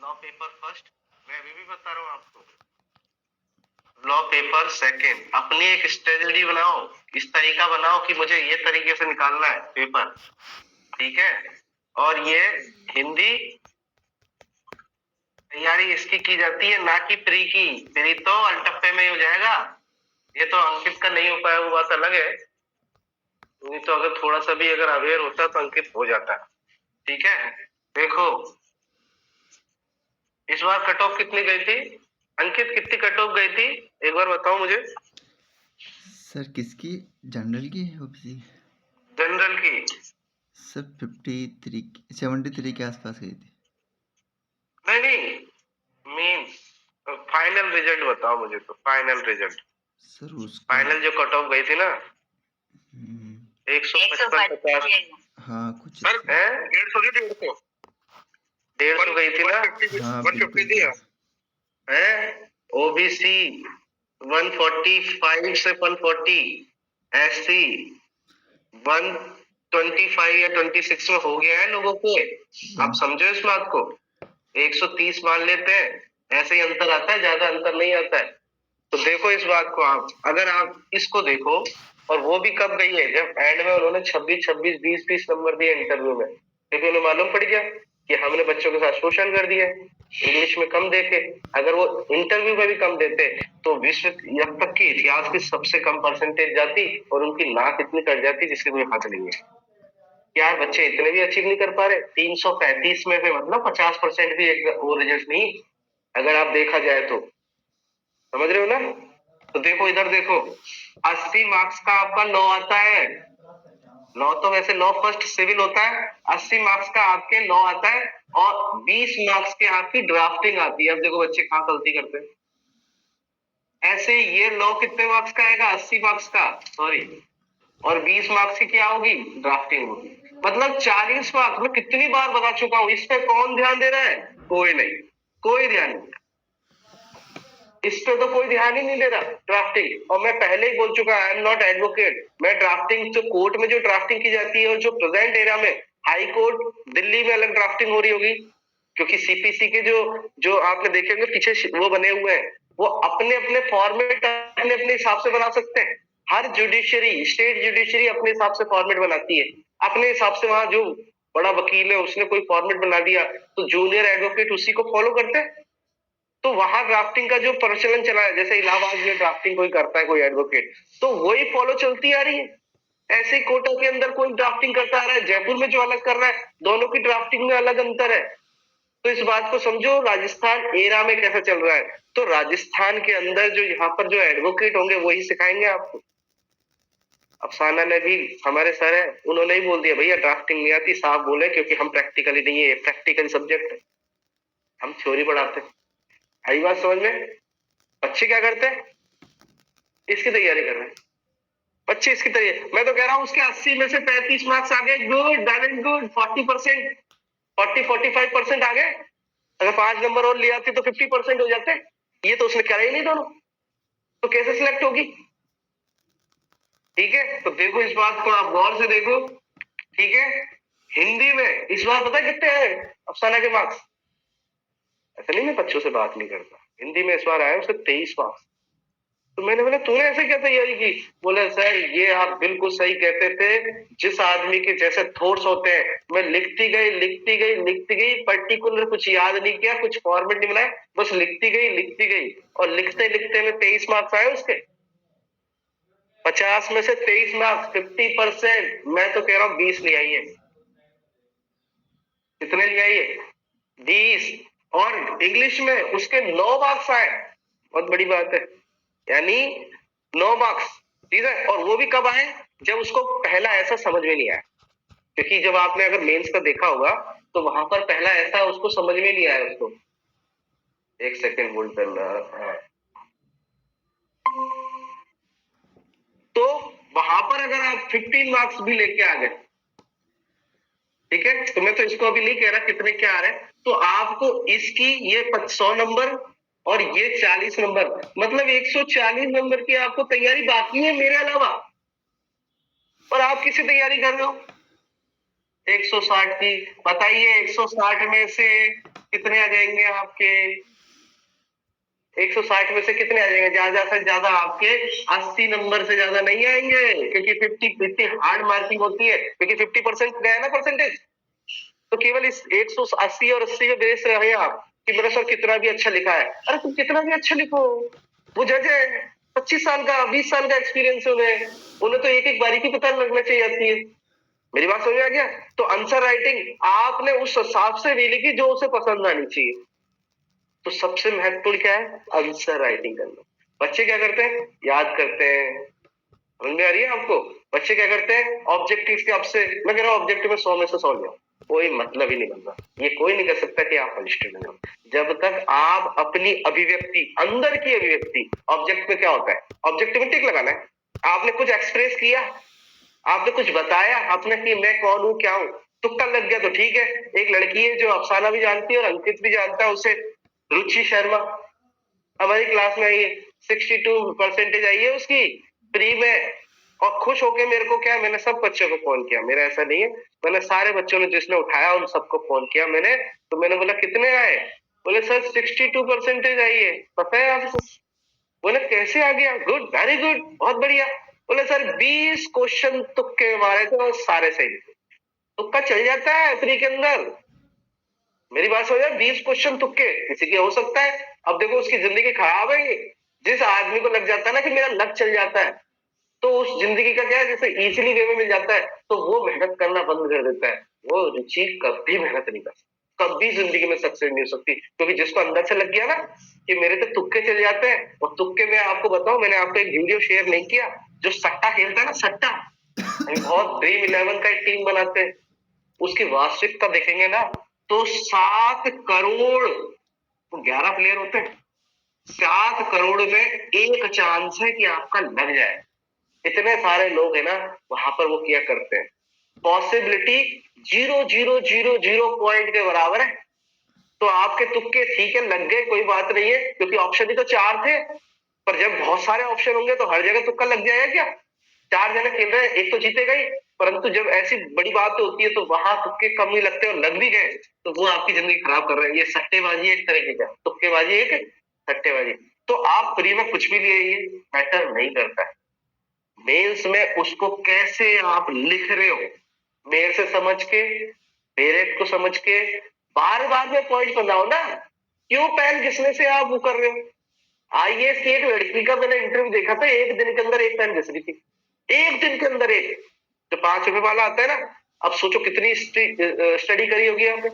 Law paper first, मैं अभी भी बता रहा हूँ आपको, लॉ पेपर सेकेंड। अपनी एक स्ट्रेटजी बनाओ, इस तरीका बनाओ कि मुझे ये तरीके से निकालना है पेपर, ठीक है। और ये हिंदी तैयारी इसकी की जाती है, ना कि प्री की। प्री तो अल्टप्पे में ही हो जाएगा, ये तो अंकित का नहीं हो पाया वो बात अलग है, नहीं तो अगर थोड़ा सा भी अगर अवेयर होता तो अंकित हो जाता, ठीक है। देखो इस बार कट ऑफ कितनी गई थी अंकित, कितनी कट ऑफ गई थी एक बार बताओ मुझे। सर किसकी, जनरल की ओबीसी? जनरल की सर 73 के आसपास गई थी। नहीं नहीं, मीन्स फाइनल रिजल्ट बताओ मुझे, तो फाइनल रिजल्ट, सर उसका फाइनल जो कट ऑफ गई थी ना 155-50। हाँ कुछ सर 150 की 150 गई थी ना, हाँ 150 थी है। ओबीसी 145 से 140, एससी 125 या 26 में हो गया है लोगों के। आप समझो इस बात को, 130 मान लेते हैं, ऐसे ही अंतर आता है, ज्यादा अंतर नहीं आता है। तो देखो इस बात को, आप अगर आप इसको देखो, और वो भी कब गई है जब एंड में उन्होंने 26 26 20 20 नंबर दिए इंटरव्यू में, क्योंकि उन्हें मालूम पड़ गया कि हमने बच्चों के साथ शोषण कर दिया, इंग्लिश में कम देके। अगर वो इंटरव्यू में भी कम देते तो विश्व अब तक के इतिहास की सबसे कम परसेंटेज जाती और उनकी नाक इतनी कट जाती जिसकी कोई हद नहीं है। यार बच्चे इतने भी अचीव नहीं कर पा रहे, 335 में से मतलब 50% भी एक वो रिजल्ट नहीं, अगर आप देखा जाए तो, समझ रहे हो ना। तो देखो इधर देखो, 80 मार्क्स का आपका लॉ आता है, लॉ तो वैसे लॉ फर्स्ट सिविल होता है, 80 मार्क्स का आपके लॉ आता है, और 20 मार्क्स के आपकी ड्राफ्टिंग आती है। अब देखो बच्चे कहाँ गलती करते हैं, ऐसे ये लॉ कितने मार्क्स का आएगा, 80 मार्क्स का, सॉरी, और 20 मार्क्स की क्या होगी, ड्राफ्टिंग होगी। मतलब 40 मार्क्स, मैं कितनी बार बता चुका हूं, इस पे कौन ध्यान दे रहा है, कोई नहीं, कोई ध्यान नहीं, इस पे तो कोई ध्यान ही नहीं दे रहा ड्राफ्टिंग। और मैं पहले ही बोल चुका, आई एम नॉट एडवोकेट, मैं ड्राफ्टिंग जो कोर्ट में जो ड्राफ्टिंग की जाती है और जो प्रेजेंट एरिया में हाई कोर्ट दिल्ली में अलग ड्राफ्टिंग हो रही होगी, क्योंकि सीपीसी के जो जो आपने देखे होंगे पीछे वो बने हुए हैं, वो अपने अपने फॉर्मेट अपने अपने हिसाब से बना सकते हैं। हर जुडिशरी, स्टेट जुडिशरी अपने हिसाब से फॉर्मेट बनाती है, अपने हिसाब से। वहां जो बड़ा वकील है उसने कोई फॉर्मेट बना दिया तो जूनियर एडवोकेट उसी को फॉलो करते हैं। तो वहां ड्राफ्टिंग का जो प्रचलन चला है, जैसे इलाहाबाद में ड्राफ्टिंग कोई करता है कोई एडवोकेट, तो वही फॉलो चलती आ रही है। ऐसे ही कोटा के अंदर कोई ड्राफ्टिंग करता आ रहा है, जयपुर में जो अलग कर रहा है, दोनों की ड्राफ्टिंग में अलग अंतर है। तो इस बात को समझो राजस्थान एरा में कैसा चल रहा है। तो राजस्थान के अंदर जो यहाँ पर जो एडवोकेट होंगे वही सिखाएंगे आपको। अफसाना ने भी, हमारे सर है, उन्होंने ही बोल दिया भैया ड्राफ्टिंग नहीं आती, साफ बोले, क्योंकि हम प्रैक्टिकली नहीं है, प्रैक्टिकल सब्जेक्ट है, हम थ्योरी पढ़ाते हैं। आई बात समझ में। बच्चे क्या करते हैं, इसकी तैयारी कर रहे हैं बच्चे, इसकी तैयारी। मैं तो कह रहा हूँ उसके 80 में से 35 मार्क्स आ गए, गुड, वेल एंड गुड। 40%, 45% आ गए, अगर 5 नंबर और ले आती तो 50% हो जाते। ये तो उसने करा ही नहीं दोनों, तो कैसे सिलेक्ट होगी, ठीक है। तो देखो इस बात को आप गौर से देखो, ठीक है। हिंदी में इस बार पता है कितने आए अफसाना के मार्क्स, ऐसा नहीं मैं बच्चों से बात नहीं करता, हिंदी में इस बार आए उसके 23 मार्क्स। तो मैंने बोला तूने ऐसे क्या तैयारी की, बोले सर ये आप बिल्कुल सही कहते थे, जिस आदमी के जैसे थॉट्स होते हैं, मैं लिखती गई लिखती गई लिखती गई, पर्टिकुलर कुछ याद नहीं किया, कुछ फॉर्मेट नहीं बनाया, बस लिखती गई लिखती गई, और लिखते लिखते में 23 मार्क्स आए उसके। 50 में से 23 मार्क्स, 50%। मैं तो कह रहा हूँ 20 ले आइए। कितने ले आइए, 20। और इंग्लिश में उसके 9 मार्क्स आए, बहुत बड़ी बात है, यानी 9 मार्क्स, ठीक है। और वो भी कब आए, जब उसको पहला ऐसा समझ में नहीं आया, क्योंकि जब आपने अगर मेंस का देखा होगा तो वहां पर पहला ऐसा उसको समझ में नहीं आया उसको। एक सेकेंड होल्ड करना, हाँ। तो वहां पर अगर आप 15 मार्क्स भी लेके आ गए, ठीक है, तो मैं तो इसको अभी नहीं कह रहा कितने क्या आ रहे हैं, तो आपको इसकी ये 100 नंबर और ये 40 नंबर, मतलब 140 नंबर की आपको तैयारी बाकी है मेरे अलावा, और आप किसी तैयारी कर रहे हो। 160 की बताइए, 160 में से कितने आ जाएंगे आपके? 160 में से कितने आ जाएंगे? ज्यादा से ज्यादा आपके 80 नंबर से ज्यादा नहीं आएंगे, क्योंकि 50 हार्ड मार्किंग होती है, क्योंकि 50% गया ना परसेंटेज। तो केवल इस 180 और 80 पे बेस रहे आप कि मेरा सर कितना भी अच्छा लिखा है। अरे तुम कितना भी अच्छा लिखो, वो जज है, 25 साल का 20 साल का एक्सपीरियंस है उन्हें तो एक एक बारीकी पता लगना चाहिए आती है। मेरी बात समझ में आ गया? तो आंसर राइटिंग आपने उस हिसाब से नहीं लिखी जो उसे पसंद आनी चाहिए। तो सबसे महत्वपूर्ण क्या है? आंसर राइटिंग करना। बच्चे क्या करते हैं? याद करते हैं। समझ में आ रही है आपको? बच्चे क्या करते हैं? ऑब्जेक्टिव के आपसे, मैं कह रहा हूँ ऑब्जेक्टिव में 100 में से 100 ले आओ, कोई मतलब ही नहीं बनता। ये कोई नहीं कर सकता कि आप मजिस्ट्रेट हो जब तक आप अपनी अभिव्यक्ति, अंदर की अभिव्यक्ति, ऑब्जेक्ट में क्या होता है? ऑब्जेक्टिव में टिक लगाना है। आपने कुछ एक्सप्रेस किया, आपने कुछ बताया आपने कि मैं कौन हूं, क्या हूं, तुक्का लग गया तो ठीक है। एक लड़की है जो अफसाना भी जानती है और अंकित भी जानता है उसे, रुचि शर्मा, हमारी क्लास में आई है, 62% आई है उसकी, प्री में। और खुश होके मेरे को क्या, मैंने सब बच्चों को फोन किया, मेरा ऐसा नहीं है, मैंने सारे बच्चों ने जिसने उठाया उन सबको फोन किया मैंने। तो मैंने बोला कितने आए? बोले सर 62% आई है। पता है आपको? बोले कैसे आ गया? गुड, वेरी गुड, बहुत बढ़िया। बोले सर 20 क्वेश्चन तुक्के मारे थे और सारे सही थे। तुक्का चल जाता है प्री के अंदर। मेरी बात समझ, 20 क्वेश्चन तुक्के किसी के हो सकता है। अब देखो उसकी जिंदगी खराब है ये। जिस आदमी को लग जाता है ना कि मेरा लक चल जाता है, तो उस जिंदगी का क्या है, जैसे इजीली वे में मिल जाता है तो वो मेहनत करना बंद कर देता है। वो रुचि कभी मेहनत नहीं कर सकती, कभी जिंदगी में सक्सेस नहीं हो सकती, क्योंकि जिसको अंदर से लग गया ना कि मेरे तो तुक्के चल जाते हैं। और तुक्के में आपको बताओ, मैंने आपको एक वीडियो शेयर नहीं किया, जो सट्टा खेलता है ना, सट्टा, हम बहुत ड्रीम 11 का एक टीम बनाते हैं, उसकी वास्तविकता देखेंगे ना तो 7 करोड़, 11 प्लेयर होते हैं, 7 करोड़ में एक चांस है कि आपका लग जाए। इतने सारे लोग है ना वहां पर, वो किया करते हैं। पॉसिबिलिटी 0.000 के बराबर है। तो आपके तुक्के ठीक है, लग गए, कोई बात नहीं है, क्योंकि ऑप्शन ही तो 4 थे। पर जब बहुत सारे ऑप्शन होंगे तो हर जगह तुक्का लग जाएगा क्या? 4 जने खेल रहे हैं, एक तो जीतेगा ही। परंतु जब ऐसी बड़ी बात होती है तो वहां तुक्के कम नहीं लगते और लग भी गए तो वो आपकी जिंदगी खराब कर रहे हैं। ये सट्टेबाजी एक तरीके का, तुक्केबाजी एक, सट्टेबाजी। तो आप फ्री में कुछ भी लिए, ये मैटर नहीं करता है। मेल्स में उसको कैसे आप लिख रहे हो, मेल से समझ के, डायरेक्ट को समझ के, बार बार में पॉइंट बनाओ ना। क्यों पेन घिसने से आप वो कर रहे हो? आईएएस की एक लड़की का मैंने इंटरव्यू देखा था, एक दिन के अंदर एक पेन घिस रही थी, एक दिन के अंदर एक। जो 5 रुपए वाला आता है ना, अब सोचो कितनी स्टडी करी होगी आपने।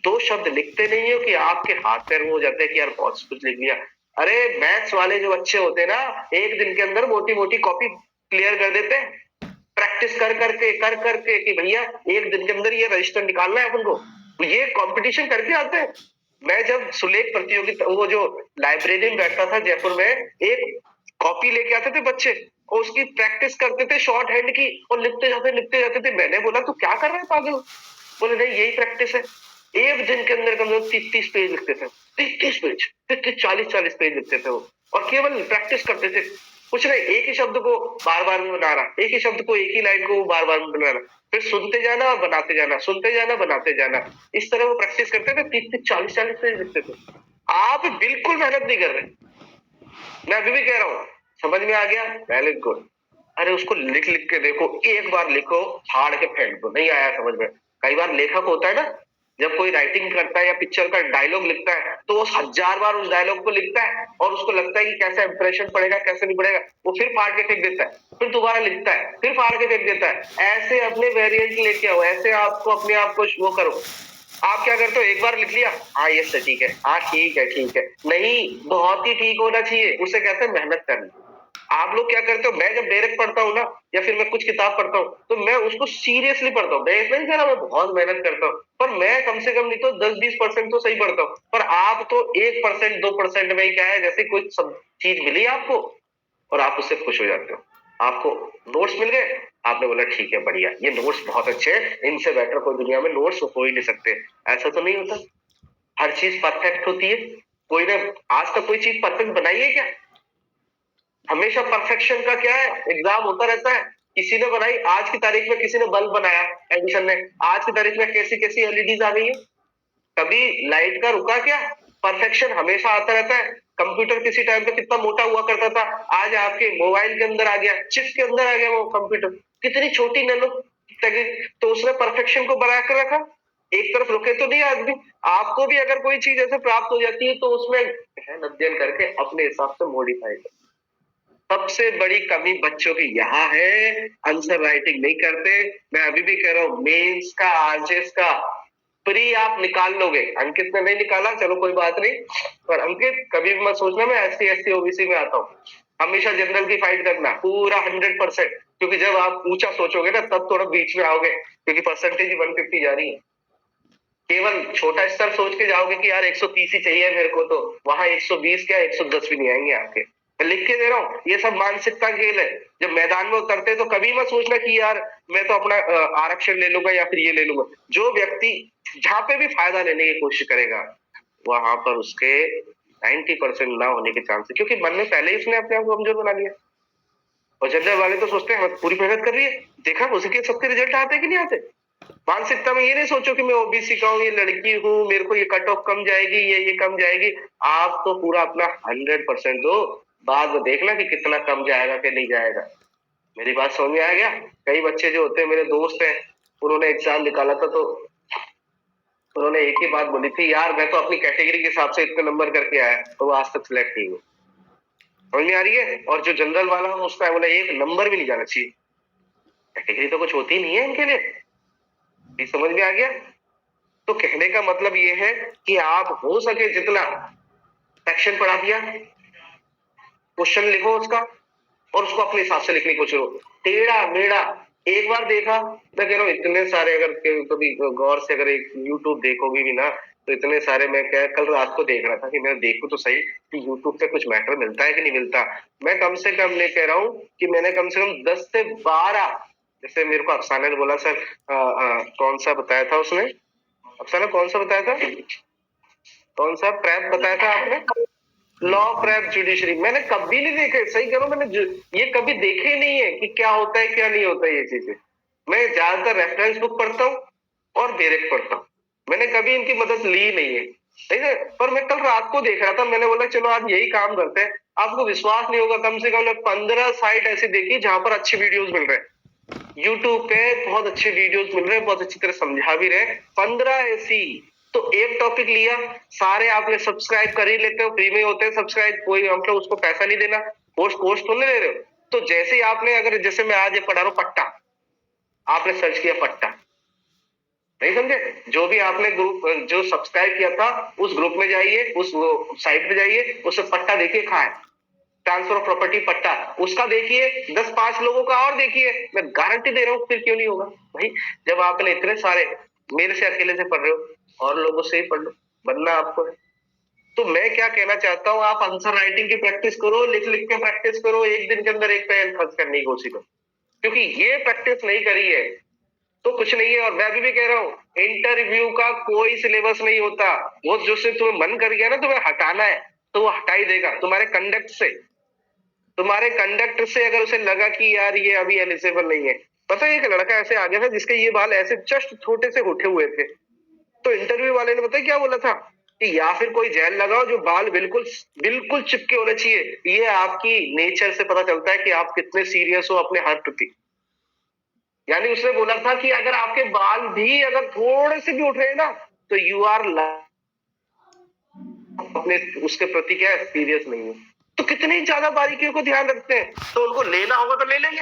2 शब्द लिखते नहीं हो कि आपके हाथ पैर वो हो जाते हैं कि यार बहुत कुछ लिख लिया। अरे मैथ्स वाले जो बच्चे होते हैं ना, एक दिन के अंदर मोटी मोटी कॉपी क्लियर कर देते हैं, प्रैक्टिस कर करके कि भैया एक दिन के अंदर ये रजिस्टर निकालना है अपन को। तो ये कंपटीशन करके आते हैं। मैं जब सुलेख प्रतियोगिता, वो जो लाइब्रेरी में बैठता था जयपुर में, एक कॉपी लेके आते थे बच्चे और उसकी प्रैक्टिस करते थे शॉर्ट हैंड की, और लिखते जाते थे। मैंने बोला तू क्या कर रहा है पागल? बोले नहीं यही प्रैक्टिस है। एक दिन के अंदर कम से कम 30 पेज लिखते थे, 30 पेज, 40 पेज लिखते थे वो, और केवल प्रैक्टिस करते थे। कुछ नहीं, एक ही शब्द को बार बार में बना रहा, एक ही शब्द को, एक ही लाइन को बार बार में बना रहा, फिर सुनते जाना और बनाते जाना, सुनते जाना बनाते जाना। इस तरह वो प्रैक्टिस करते थे, 30 40 पेज लिखते थे। आप बिल्कुल मेहनत नहीं कर रहे। मैं अभी भी कह रहा हूँ, समझ में आ गया, वेरी गुड। अरे उसको लिख लिख के देखो, एक बार लिखो, फाड़ के फेंक दो, नहीं आया समझ में। कई बार लेखक होता है ना, जब कोई राइटिंग करता है या पिक्चर का डायलॉग लिखता है तो वो 1000 बार उस डायलॉग को लिखता है और उसको लगता है कि कैसा इंप्रेशन पड़ेगा कैसे नहीं पड़ेगा, वो फिर फाड़ के फेंक देता है, फिर दोबारा लिखता है, फिर फाड़ के फेंक देता है। ऐसे अपने वेरिएंट लेके आओ, ऐसे आपको अपने आप को वो करो। आप क्या करते हो, एक बार लिख लिया, हाँ ये सही, ठीक है, हाँ ठीक है ठीक है, नहीं बहुत ही ठीक होना चाहिए, उसे कहते हैं मेहनत करनी। आप लोग क्या करते हो, मैं जब डायरेक्ट पढ़ता हूँ ना, या फिर मैं कुछ किताब पढ़ता हूँ तो मैं उसको सीरियसली पढ़ता हूँ। मैं इसलिए नहीं कह रहा मैं बहुत मेहनत करता हूँ, पर मैं कम से कम नहीं तो 10-20% तो सही पढ़ता हूँ। पर आप तो 1% 2% में ही क्या है, जैसे कोई सब चीज मिली आपको और आप उससे खुश हो जाते हो। आपको नोट्स मिल गए, आपने बोला ठीक है बढ़िया, ये नोट्स बहुत अच्छे हैं, इनसे बेटर कोई दुनिया में नोट्स हो ही नहीं सकते। ऐसा तो नहीं होता, हर चीज परफेक्ट होती है। कोई ने आज तक कोई चीज परफेक्ट बनाई है क्या? हमेशा परफेक्शन का क्या है, एग्जाम होता रहता है। किसी ने बनाई, आज की तारीख में किसी ने बल्ब बनाया एडिसन ने, आज की तारीख में कैसी कैसी एलईडीज आ गई है। कभी लाइट का रुका क्या? परफेक्शन हमेशा आता रहता है। कंप्यूटर किसी टाइम पे कितना मोटा हुआ करता था, आज आपके मोबाइल के अंदर आ गया, चिप के अंदर आ गया वो कंप्यूटर, कितनी छोटी नैनो टेक्निक, तो उसने परफेक्शन को बना कर रखा। एक तरफ रुके तो नहीं आदमी। आपको भी अगर कोई चीज ऐसे प्राप्त हो जाती है तो उसमें गहन अध्ययन करके अपने हिसाब से मॉडिफाई कर। सबसे बड़ी कमी बच्चों की यहाँ है, आंसर राइटिंग नहीं करते। मैं अभी भी कह रहा हूँ, मेंस का, आरजेएस का प्री आप निकाल लोगे। अंकित ने नहीं निकाला, चलो कोई बात नहीं, पर अंकित कभी भी मत सोचना मैं एससी एसटी ओबीसी में आता हूँ। हमेशा जनरल की फाइट करना पूरा 100%, क्योंकि जब आप ऊंचा सोचोगे ना तब थोड़ा बीच में आओगे, क्योंकि परसेंटेज ही 150 जा रही है। केवल छोटा स्तर सोच के जाओगे कि यार 130 ही चाहिए मेरे को, तो वहां 120 क्या 110 भी नहीं आएंगे आपके। मैं लिख के दे रहा हूँ, ये सब मानसिकता खेल है। जब मैदान में उतरते तो कभी मत सोचना कि यार मैं तो अपना आरक्षण ले लूंगा या फिर ये ले लूंगा। जो व्यक्ति जहां पे भी फायदा लेने की कोशिश करेगा वहां पर उसके 90% ना होने के चांस है, क्योंकि मन में पहले ही उसने अपने आप को कमजोर बना लिया। और जनरल वाले तो सोचते हैं पूरी मेहनत कर रही है, देखा उसके सबके रिजल्ट आते कि नहीं आते। मानसिकता में ये नहीं सोचो कि मैं ओबीसी का हूँ, ये लड़की हूँ, मेरे को ये कट ऑफ कम जाएगी, ये कम जाएगी। आप तो पूरा अपना 100% दो, बाद में देखना कि कितना कम जाएगा कि नहीं जाएगा। मेरी बात समझ में आ गया। कई बच्चे जो होते हैं, मेरे दोस्त हैं, उन्होंने एग्जाम निकाला था तो उन्होंने एक ही बात बोली थी, यार मैं तो अपनी कैटेगरी के हिसाब से इतने नंबर करके आया, तो वो आज तक सिलेक्ट नहीं हुआ। समझ में आ रही है। और जो जनरल वाला हो उसका बोला एक नंबर भी नहीं जाना चाहिए, कैटेगरी तो कुछ होती नहीं है इनके लिए। ये समझ में आ गया। तो कहने का मतलब ये है कि आप हो सके जितना सेक्शन पढ़ा दिया, क्वेश्चन लिखो उसका और उसको अपने हिसाब से लिखने की कोशिश करो। टेढ़ा मेढ़ा एक बार देखा, मैं कह रहा हूँ इतने सारे, अगर कभी गौर से अगर एक यूट्यूब देखोगे भी ना तो इतने सारे, मैं क्या कल रात को देख रहा था कि मैं देखूं तो सही कि यूट्यूब पे कुछ मैटर मिलता है कि नहीं मिलता। मैं कम से कम नहीं कह रहा हूँ कि मैंने कम से कम 10 से 12, जैसे मेरे को अफसाना ने बोला सर कौन सा बताया था उसने, अफसाना कौन सा बताया था, कौन सा प्रेप बताया था आपने, लॉ प्रेप जुडिशरी, मैंने कभी नहीं देखे। सही कह रहा हूं, मैंने ये कभी देखे ही नहीं है कि क्या होता है क्या नहीं होता है ये चीजें। मैं ज्यादातर रेफरेंस बुक पढ़ता हूँ और डायरेक्ट पढ़ता हूँ, मैंने कभी इनकी मदद ली नहीं है, ठीक है। पर मैं कल रात को देख रहा था, मैंने बोला चलो आज यही काम करते हैं। आपको विश्वास नहीं होगा, कम से कम 15 साइट ऐसी देखी जहां पर अच्छे वीडियोस मिल रहे हैं। यूट्यूब पे बहुत अच्छे वीडियोस मिल रहे हैं, बहुत अच्छी तरह समझा भी रहे, 15 ऐसी। तो एक टॉपिक लिया, सारे आपने सब्सक्राइब कर ही लेते हो, फ्री में होते हैं सब्सक्राइब, कोई मतलब उसको पैसा नहीं देना, पोस्ट तो नहीं ले रहे हो। तो जैसे ही आपने, अगर जैसे मैं आज ये पढ़ा रहा हूं पट्टा, आपने सर्च किया पट्टा, नहीं समझे, जो भी आपने ग्रुप जो सब्सक्राइब किया था उस ग्रुप में जाइए, उस साइट पे जाइए, उससे पट्टा देखिए कहाँ है, ट्रांसफर ऑफ प्रॉपर्टी पट्टा, उसका देखिए, 10-5 लोगों का और देखिए, मैं गारंटी दे रहा हूँ फिर क्यों नहीं होगा भाई। जब आपने इतने सारे, मेरे से अकेले से पढ़ रहे हो और लोगों से ही पढ़ लो, बनना आपको है। तो मैं क्या कहना चाहता हूँ, आप आंसर राइटिंग की प्रैक्टिस करो, लिख लिख के प्रैक्टिस करो, एक दिन के अंदर एक पेन खर्च करने की कोशिश करो, क्योंकि ये प्रैक्टिस नहीं करी है तो कुछ नहीं है। और मैं अभी भी कह रहा हूँ, इंटरव्यू का कोई सिलेबस नहीं होता। वो जो से तुम्हें मन कर गया ना तुम्हें हटाना है तो वो हटा ही देगा, तुम्हारे कंडक्ट से, तुम्हारे कंडक्ट से अगर उसे लगा कि यार ये अभी एलिजिबल नहीं है। पता है एक लड़का ऐसे आ गया था जिसके ये बाल ऐसे जस्ट छोटे से उठे हुए थे, तो इंटरव्यू वाले ने पता है क्या बोला था कि या फिर कोई जेल लगाओ जो बाल बिल्कुल बिल्कुल चिपके होने चाहिए, ये आपकी नेचर से पता चलता है कि आप कितने सीरियस हो अपने हर प्रति। यानी उसने बोला था कि अगर आपके बाल भी अगर थोड़े से भी उठ रहे हैं ना तो यू आर अपने उसके प्रति क्या है, सीरियस नहीं है। तो कितनी ज्यादा बारीकियों को ध्यान रखते हैं, तो उनको लेना होगा तो ले लेंगे।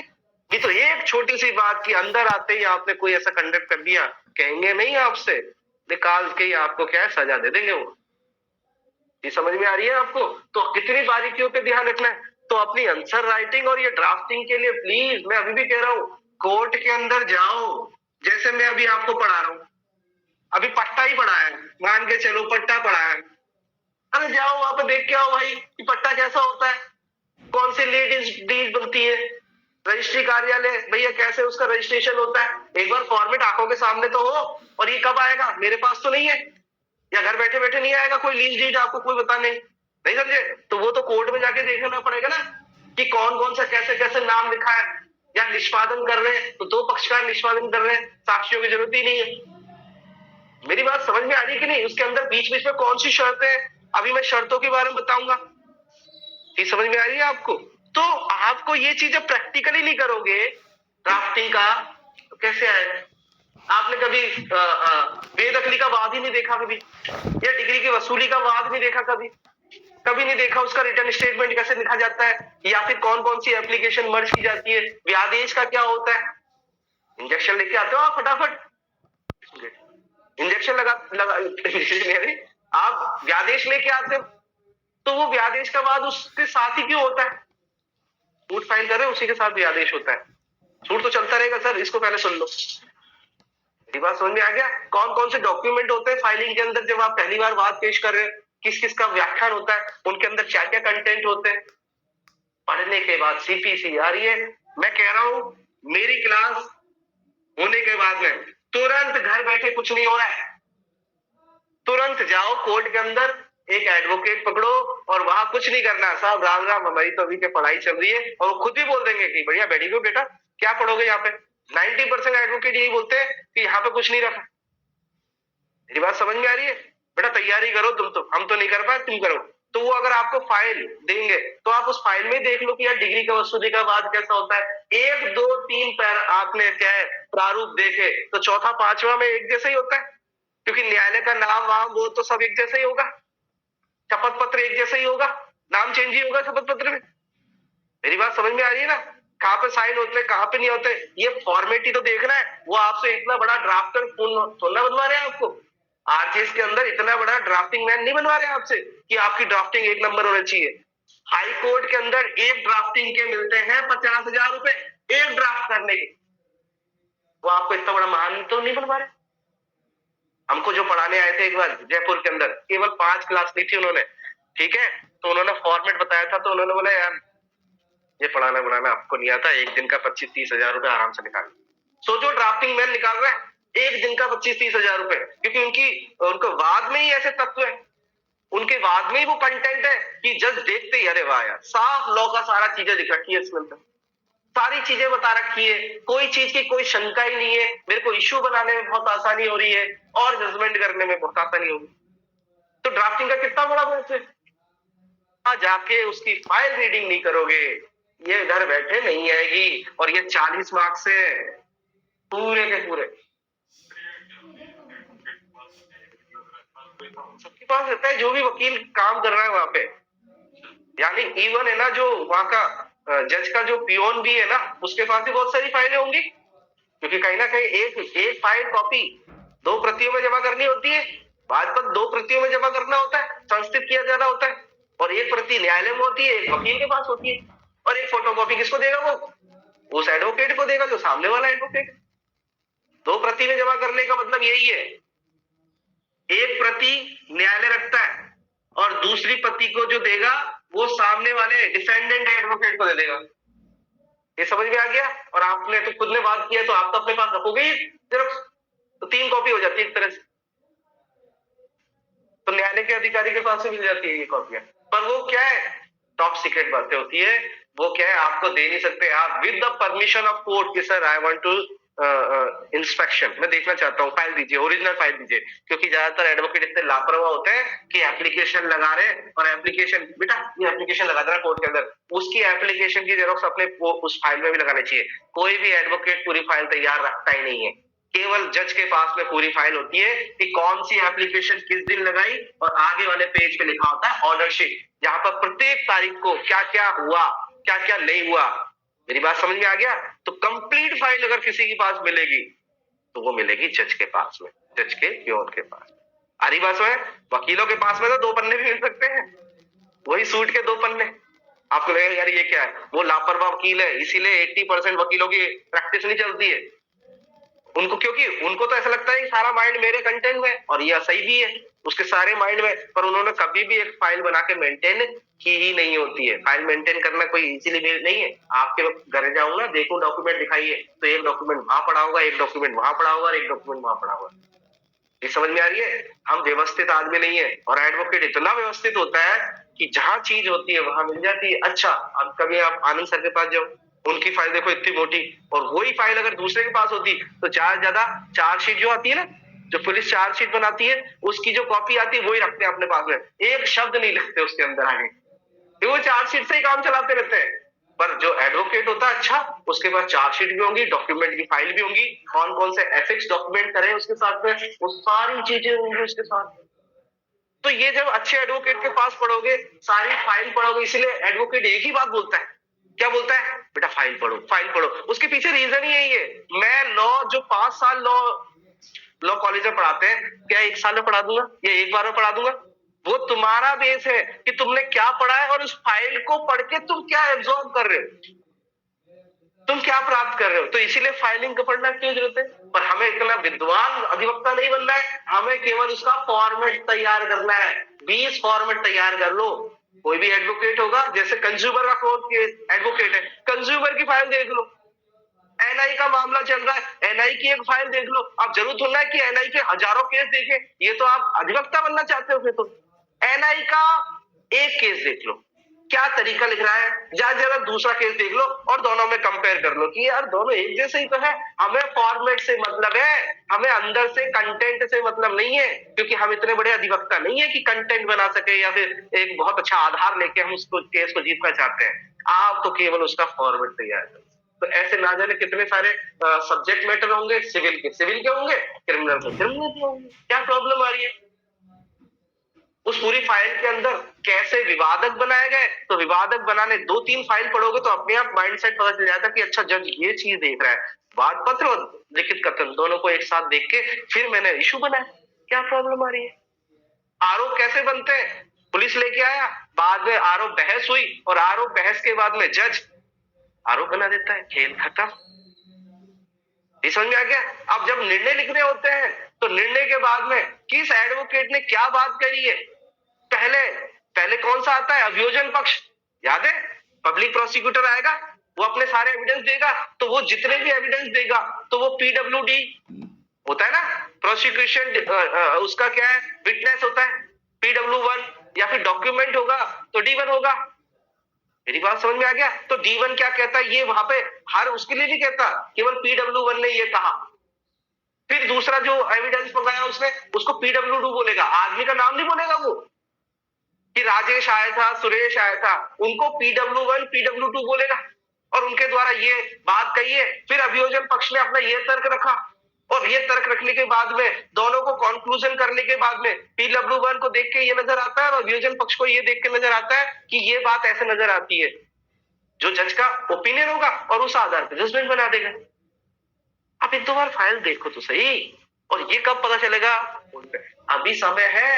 ये तो एक छोटी सी बात की अंदर आते ही आपने कोई ऐसा कंडक्ट कर दिया, कहेंगे नहीं आपसे, निकाल के ही आपको क्या है सजा दे देंगे वो। ये समझ में आ रही है आपको। तो कितनी बारीकियों पे ध्यान रखना है। तो अपनी आंसर राइटिंग और ये ड्राफ्टिंग के लिए प्लीज, मैं अभी भी कह रहा हूँ, कोर्ट के अंदर जाओ। जैसे मैं अभी आपको पढ़ा रहा हूँ, अभी पट्टा ही पढ़ा है, मान के चलो पट्टा पढ़ा है, अरे जाओ वहां पे देख के आओ भाई कि पट्टा कैसा होता है, कौन सी डीड बनती है, रजिस्ट्री कार्यालय भैया कैसे उसका रजिस्ट्रेशन होता है। एक बार फॉर्मेट आंखों के सामने तो हो, और ये कब आएगा, मेरे पास तो नहीं है, या घर बैठे बैठे नहीं आएगा कोई लीज डीड, आपको कोई बताने नहीं समझे। तो वो तो कोर्ट में जाके देखना पड़ेगा ना कि कौन कौन सा कैसे कैसे नाम लिखा है। या निष्पादन कर रहे हैं तो दो पक्षकार निष्पादन कर रहे हैं, साक्षियों की जरूरत ही नहीं है। मेरी बात समझ में आ रही है कि नहीं? उसके अंदर बीच बीच में कौन सी शर्तें हैं, अभी मैं शर्तों के बारे में बताऊंगा। ये समझ में आ रही है आपको? तो आपको ये चीजें प्रैक्टिकली नहीं करोगे ड्राफ्टिंग का तो कैसे आएगा? आपने कभी बेदखली का वाद ही नहीं देखा कभी, या डिग्री की वसूली का वाद नहीं देखा कभी, कभी नहीं देखा उसका रिटर्न स्टेटमेंट कैसे लिखा जाता है, या फिर कौन कौन सी एप्लीकेशन मर्ज की जाती है, व्यादेश का क्या होता है। इंजेक्शन लेके आते हो आप फटाफट, इंजेक्शन आप व्यादेश लेके आते हो तो वो व्यादेश का बाद उसके साथ ही क्यों होता है? छूट फाइल कर रहे हो उसी के साथ व्यादेश होता है। छूट तो चलता रहेगा सर, इसको पहले सुन लो। मेरी बात समझ में आ गया? कौन कौन से डॉक्यूमेंट होते हैं फाइलिंग के अंदर जब आप पहली बार बात पेश कर रहे हो, किस किस का व्याख्यान होता है, उनके अंदर क्या क्या कंटेंट होते हैं, पढ़ने के बाद सीपीसी आ रही है। मैं कह रहा हूं मेरी क्लास होने के बाद में तुरंत घर बैठे कुछ नहीं हो रहा है, तुरंत जाओ कोर्ट के अंदर, एक एडवोकेट पकड़ो और वहां कुछ नहीं करना। साहब राम राम, हमारी तो अभी के पढ़ाई चल रही है, और वो खुद भी बोल देंगे कि बढ़िया बैठी हो बेटा, क्या पढ़ोगे यहाँ पे। 90% एडवोकेट यही बोलते हैं कि यहाँ पे कुछ नहीं रखा। मेरी बात समझ में आ रही है? बेटा तैयारी करो तुम, तो हम तो नहीं कर पाए, तुम करो। तो वो अगर आपको फाइल देंगे तो आप उस फाइल में देख लो कि यार डिग्री का वसूली का बाद कैसा होता है। 1 2 3 पैर आपने क्या है प्रारूप देखे तो चौथा पांचवा में एक जैसा ही होता है, क्योंकि न्यायालय का नाम वाम वो तो सब एक जैसा ही होगा, शपथ पत्र एक जैसा ही होगा, नाम चेंज ही होगा शपथ पत्र में। मेरी बात समझ में आ रही है ना? कहाँ पे साइन होते हैं कहाँ पे नहीं होते, ये फॉर्मेलिटी तो देखना है। वो आपसे इतना बड़ा ड्राफ्टर थोड़ा बनवा रहे हैं आपको, आरजीएस के अंदर इतना बड़ा ड्राफ्टिंग मैन नहीं बनवा रहे आपसे कि आपकी ड्राफ्टिंग एक नंबर होना चाहिए। हाई कोर्ट के अंदर एक ड्राफ्टिंग के मिलते हैं 50,000 रुपए, एक ड्राफ्ट करने के। वो आपको इतना बड़ा महान तो नहीं बनवा रहे। हमको जो पढ़ाने आए थे एक बार जयपुर के अंदर, केवल 5 क्लास ली थी उन्होंने, ठीक है, तो उन्होंने फॉर्मेट बताया था, तो उन्होंने बोला यार ये पढ़ाना बढ़ाना आपको नहीं आता, एक दिन का 25-30 हजार रुपए आराम से निकाल। सोचो ड्राफ्टिंग मैन निकाल रहा है एक दिन का 25-30 हजार रुपए, क्योंकि उनको वाद में ही ऐसे तत्व है, उनके वाद में ही वो कंटेंट है कि जज देखते ही अरे वाह यार, साफ लॉ का सारा चीजें दिख रखी है इसके अंदर, सारी चीजें बता रखी है, कोई चीज की कोई शंका ही नहीं है, मेरे को इश्यू बनाने में बहुत आसानी हो रही है और जजमेंट करने में बहुत आसानी होगी। तो ड्राफ्टिंग का कितना बड़ा महत्व है। जाके उसकी फाइल रीडिंग नहीं करोगे, ये घर बैठे नहीं आएगी, और ये 40 मार्क्स से पूरे के पूरे सबके पास रहता है, जो भी वकील काम कर रहा है वहां पे। यानी इवन है ना, जो वहां का जज का जो पियोन भी है ना, उसके पास भी बहुत सारी फाइलें होंगी, क्योंकि कहीं ना कहीं एक फाइल कॉपी 2 प्रतियों में जमा करनी होती है, बाद तक 2 प्रतियों में जमा करना होता है, संस्थित किया जाना होता है, और एक प्रति न्यायालय में होती है, एक वकील के पास होती है, और एक फोटोकॉपी किसको देगा? वो उस एडवोकेट को देगा जो सामने वाला एडवोकेट। 2 प्रति में जमा करने का मतलब यही है, एक प्रति न्यायालय रखता है और दूसरी प्रति को जो देगा वो सामने वाले डिफेंडेंट एडवोकेट को दे देगा। ये समझ में आ गया? और आपने तो खुद ने बात किया तो आप तो अपने पास रखोगे ही सिर्फ, तो 3 कॉपी हो जाती है एक तरह से, तो न्यायालय के अधिकारी के पास से मिल जाती है ये कॉपियां। पर वो क्या है, टॉप सीक्रेट बातें होती है, वो क्या है आपको दे नहीं सकते आप with the permission of court कि sir I want to inspection, मैं देखना चाहता हूँ, फाइल दीजिए, ओरिजिनल फाइल दीजिए। क्योंकि ज्यादातर एडवोकेट इतने लापरवाह होते हैं कि एप्लीकेशन लगा रहे हैं, और एप्लीकेशन बेटा ये एप्लीकेशन लगा देना कोर्ट के अंदर, उसकी एप्लीकेशन की जेरॉक्स अपने उस फाइल में भी लगानी चाहिए। कोई भी एडवोकेट पूरी फाइल तैयार रखता ही नहीं है, केवल जज के पास में पूरी फाइल होती है कि कौन सी एप्लीकेशन किस दिन लगाई, और आगे वाले पेज पे लिखा होता है ऑर्डर शीट, जहां पर प्रत्येक तारीख को क्या क्या हुआ क्या क्या नहीं हुआ। मेरी बात समझ में आ गया? तो कंप्लीट फाइल अगर किसी के पास मिलेगी तो वो मिलेगी जज के पास में, जज के प्योन के पास। आ रही बात में? वकीलों के पास में तो 2 पन्ने भी मिल सकते हैं, वही सूट के 2 पन्ने। आपको लगेगा यार ये क्या है, वो लापरवाह वकील है इसीलिए 80% वकीलों की प्रैक्टिस नहीं चलती है उनको, क्योंकि उनको तो ऐसा लगता है कि सारा माइंड मेरे कंटेंट में, और ये सही भी है उसके सारे माइंड में, पर उन्होंने कभी भी एक फाइल बना के मेंटेन की ही नहीं होती है। फाइल मेंटेन करना कोई इजीली नहीं है। आपके घर जाऊंगा देखूं डॉक्यूमेंट दिखाइए तो एक डॉक्यूमेंट वहां पड़ा होगा, एक डॉक्यूमेंट वहां पड़ा होगा, एक डॉक्यूमेंट वहां पड़ा होगा। ये समझ में आ रही है? हम व्यवस्थित आदमी नहीं है, और एडवोकेट इतना व्यवस्थित होता है कि जहां चीज होती है वहां मिल जाती है। अच्छा अब कभी आप आनंद सर के पास जाओ, उनकी फाइल देखो इतनी मोटी, और वही फाइल अगर दूसरे के पास होती तो ज्यादा चार्जशीट जो आती है ना, जो पुलिस चार्जशीट बनाती है, उसकी जो कॉपी आती है वही रखते हैं अपने पास में, एक शब्द नहीं लिखते उसके अंदर आगे, वो चार्जशीट से ही काम चलाते रहते हैं। पर जो एडवोकेट होता है अच्छा, उसके पास चार्जशीट भी होंगी, डॉक्यूमेंट की फाइल भी होंगी, कौन कौन से एथिक्स डॉक्यूमेंट करे उसके साथ में, वो सारी चीजें होंगी उसके साथ। तो ये जब अच्छे एडवोकेट के पास पढ़ोगे, सारी फाइल पढ़ोगे, इसलिए एडवोकेट एक ही बात बोलता है, क्या बोलता है, बेटा फाइल पढ़ो, फाइल पढ़ो। उसके पीछे रीजन ही यही है। मैं लॉ जो 5 साल लॉ कॉलेज में पढ़ाते हैं, क्या 1 साल में पढ़ा दूंगा या 1 बार में पढ़ा दूंगा? वो तुम्हारा बेस है कि तुमने क्या पढ़ा है और उस फाइल को पढ़ के तुम क्या एब्जॉर्ब कर रहे हो, तुम क्या प्राप्त कर रहे हो। तो इसीलिए फाइलिंग का पढ़ना क्यों जरूरत है। पर हमें इतना विद्वान अधिवक्ता नहीं बनना है, हमें केवल उसका फॉर्मेट तैयार करना है। 20 फॉर्मेट तैयार कर लो। कोई भी एडवोकेट होगा, जैसे कंज्यूमर का कोर्ट एडवोकेट है, कंज्यूमर की फाइल देख लो, एनआई का मामला चल रहा है, एनआई की एक फाइल देख लो। आप जरूर थोड़ा है कि एनआई के हजारों केस देखे, ये तो आप अधिवक्ता बनना चाहते हो फिर तो। एनआई का एक केस देख लो, क्या तरीका लिख रहा है, ज्यादा दूसरा केस देख लो और दोनों में कंपेयर कर लो कि यार दोनों एक जैसे ही तो है। हमें फॉर्मेट से मतलब है, हमें अंदर से कंटेंट से मतलब नहीं है, क्योंकि हम इतने बड़े अधिवक्ता नहीं है कि कंटेंट बना सके या फिर एक बहुत अच्छा आधार लेके हम उसको केस को जीतना चाहते हैं। आप तो केवल उसका फॉर्मेट तैयार करो। तो ऐसे ना जाने कितने सारे सब्जेक्ट मैटर होंगे, सिविल के होंगे, क्रिमिनल के होंगे। क्या प्रॉब्लम आ रही है उस पूरी फाइल के अंदर, कैसे विवादक बनाए गए। तो विवादक बनाने 2-3 फाइल पढ़ोगे तो अपने आप माइंडसेट पता चल जाता कि अच्छा जज ये चीज देख रहा है। वाद पत्र और लिखित कथन दोनों को एक साथ देख के फिर मैंने इशू बनाया। क्या प्रॉब्लम आ रही है। आरोप कैसे बनते हैं, पुलिस लेके आया, बाद में आरोप बहस हुई और आरोप बहस के बाद में जज आरोप बना देता है, खेल खत्म। ये समझ में आ गया। अब जब निर्णय लिखने होते हैं तो निर्णय के बाद में किस एडवोकेट ने क्या बात करी है, पहले पहले कौन सा आता है, अभियोजन पक्ष, याद है, पब्लिक प्रोसिक्यूटर आएगा, वो अपने सारे एविडेंस देगा, तो वो जितने भी एविडेंस देगा तो वो पीडब्ल्यूडी होता है ना, प्रोसिक्यूशन उसका क्या है, विटनेस होता है पीडब्ल्यू1, या फिर डॉक्यूमेंट होगा तो डी1 होगा। मेरी बात समझ में आ गया। तो डी1 क्या कहता है, ये वहां पे हर उसके लिए नहीं कहता, केवल पीडब्ल्यू1 ने ये कहा। फिर दूसरा जो एविडेंस मंगाया उसने, उसको पीडब्ल्यू2 बोलेगा, आदमी का नाम नहीं बोलेगा वो कि राजेश आया था, सुरेश आया था, उनको पीडब्ल्यू1 पीडब्ल्यू2 बोलेगा और उनके द्वारा ये बात कही है। फिर अभियोजन पक्ष ने अपना ये तर्क रखा और ये तर्क रखने के बाद में दोनों को कंक्लूजन करने के बाद में पीडब्ल्यू1 को देख के ये नजर आता है और अभियोजन पक्ष को ये देख के नजर आता है कि ये बात ऐसे नजर आती है, जो जज का ओपिनियन होगा और उस आधार पर जजमेंट बना देगा। आप 1-2 बार फाइल देखो तो सही। और ये कब पता चलेगा, अभी समय है,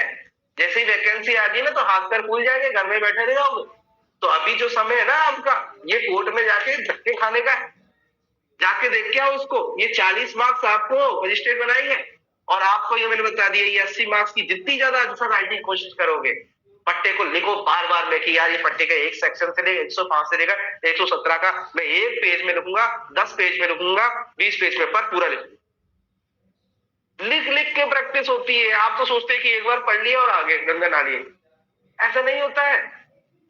जैसे ही वैकेंसी आ गई ना तो हाथ पैर फूल जाएंगे, घर में बैठे रह जाओगे। तो अभी जो समय है ना आपका, ये कोर्ट में जाके धक्के खाने का है, जाके देख के आओ उसको। ये 40 मार्क्स आपको मजिस्ट्रेट बनाएंगे और आपको ये मैंने बता दिया, ये 80 मार्क्स की जितनी ज्यादा आंसर राइटिंग की कोशिश करोगे, पट्टे को लिखो बार बार में कि यार ये पट्टे का एक सेक्शन से लेकर 105 से लेकर 117 का मैं एक पेज में लिखूंगा, 10 पेज में लिखूंगा, 20 पेज में, पर पूरा लिखूंगा। लिख लिख के प्रैक्टिस होती है। आप तो सोचते हैं कि एक बार पढ़ लिया और आगे गंगा नाली, ऐसा नहीं होता है।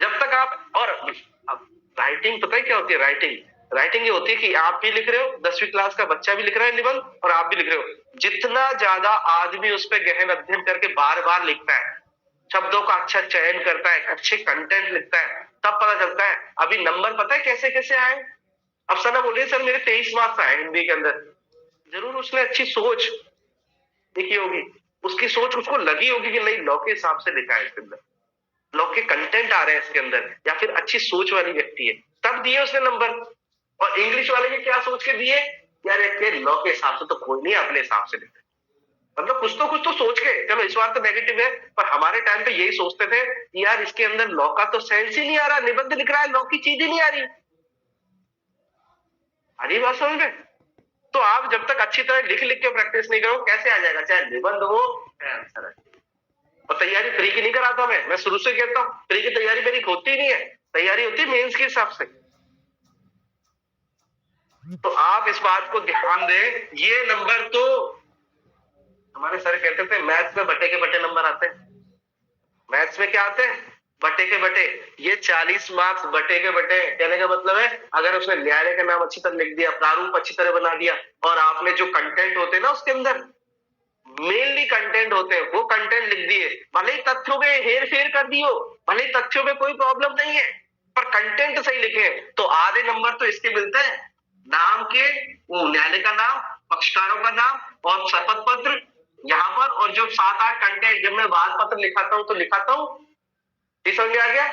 जब तक आप, और राइटिंग पता है क्या होती है, राइटिंग ये होती है कि आप भी लिख रहे हो, 10वीं क्लास का बच्चा भी लिख रहा है निबंध और आप भी लिख रहे हो। जितना ज्यादा आदमी उस पर गहन अध्ययन करके बार बार लिखता है, शब्दों का अच्छा चयन करता है, अच्छे कंटेंट लिखता है, तब पता चलता है। अभी नंबर पता है कैसे कैसे आए। अब सना बोल रही है सर मेरे 23 मार्क्स आए हिंदी के अंदर, जरूर उसने अच्छी सोच लिखी होगी, उसकी सोच उसको लगी होगी कि नहीं लॉ के हिसाब से लिखा है इसके अंदर, लॉ के कंटेंट आ रहे हैं इसके अंदर, या फिर अच्छी सोच वाली व्यक्ति है, तब दिए उसने नंबर। और इंग्लिश वाले के क्या सोच के दिए, यार लॉ के हिसाब से तो कोई नहीं अपने हिसाब से लिखा, मतलब कुछ तो सोच के। चलो इस बार तो नेगेटिव है, पर हमारे टाइम पे यही सोचते थे कि यार इसके अंदर लॉ का तो सेंस ही नहीं आ रहा, निबंध लिख रहा है, लॉ की चीज ही नहीं आ रही। अरे बात समझ में। तो आप जब तक अच्छी तरह लिख लिख के प्रैक्टिस नहीं करो, कैसे आ जाएगा, चाहे निबंध हो चाहे आंसर है। और तैयारी फ्री की नहीं कराता मैं शुरू से कहता हूँ, फ्री की तैयारी मेरी होती नहीं है, तैयारी होती है मेंस के हिसाब से। तो आप इस बात को ध्यान दें। ये नंबर तो हमारे सर कहते थे मैथ्स में बटे के बटे नंबर आते हैं। मैथ्स में क्या आते हैं, बटे के बटे, ये 40 मार्क्स बटे के बटे। कहने का मतलब है अगर उसने न्यायालय का नाम अच्छी तरह लिख दिया, प्रारूप अच्छी तरह बना दिया, और आपने जो कंटेंट होते हैं ना उसके अंदर मेनली कंटेंट होते हैं, वो कंटेंट लिख दिए, भले ही तथ्यों में हेर फेर कर दियो, भले ही तथ्यों में कोई प्रॉब्लम नहीं है, पर कंटेंट सही लिखे, तो आधे नंबर तो इसके मिलते हैं। नाम के, वो न्यायालय का नाम, पक्षकारों का नाम और शपथ पत्र यहाँ पर, और जो 7-8 कंटेंट जब मैं वाद पत्र लिखाता हूँ तो लिखाता हूँ। ये समझ में आ गया?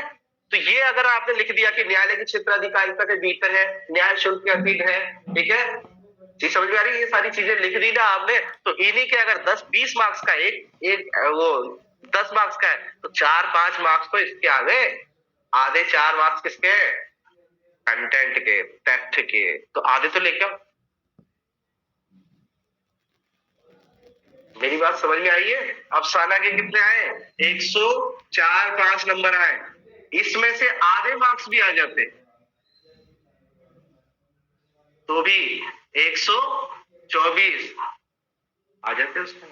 तो ये अगर आपने लिख दिया कि न्यायालय की क्षेत्राधिकारिता के भीतर है, न्याय शुल्क के अधीन है, ठीक है, जी समझ में आ रही है? ये सारी चीजें लिख दी ना आपने, तो इन्हीं के अगर 10-20 मार्क्स का एक वो 10 मार्क्स का है, तो 4-5 मार्क्स तो इसके आ गए, आधे 4 मार्क्स किसके? कंटेंट के, तथ्य के, तो आधे तो लेके आओ। मेरी बात समझ में आई है? अफसाना के कितने आए? 104-5 नंबर आए, इसमें से आधे मार्क्स भी आ जाते तो भी 124 आ जाते उसके।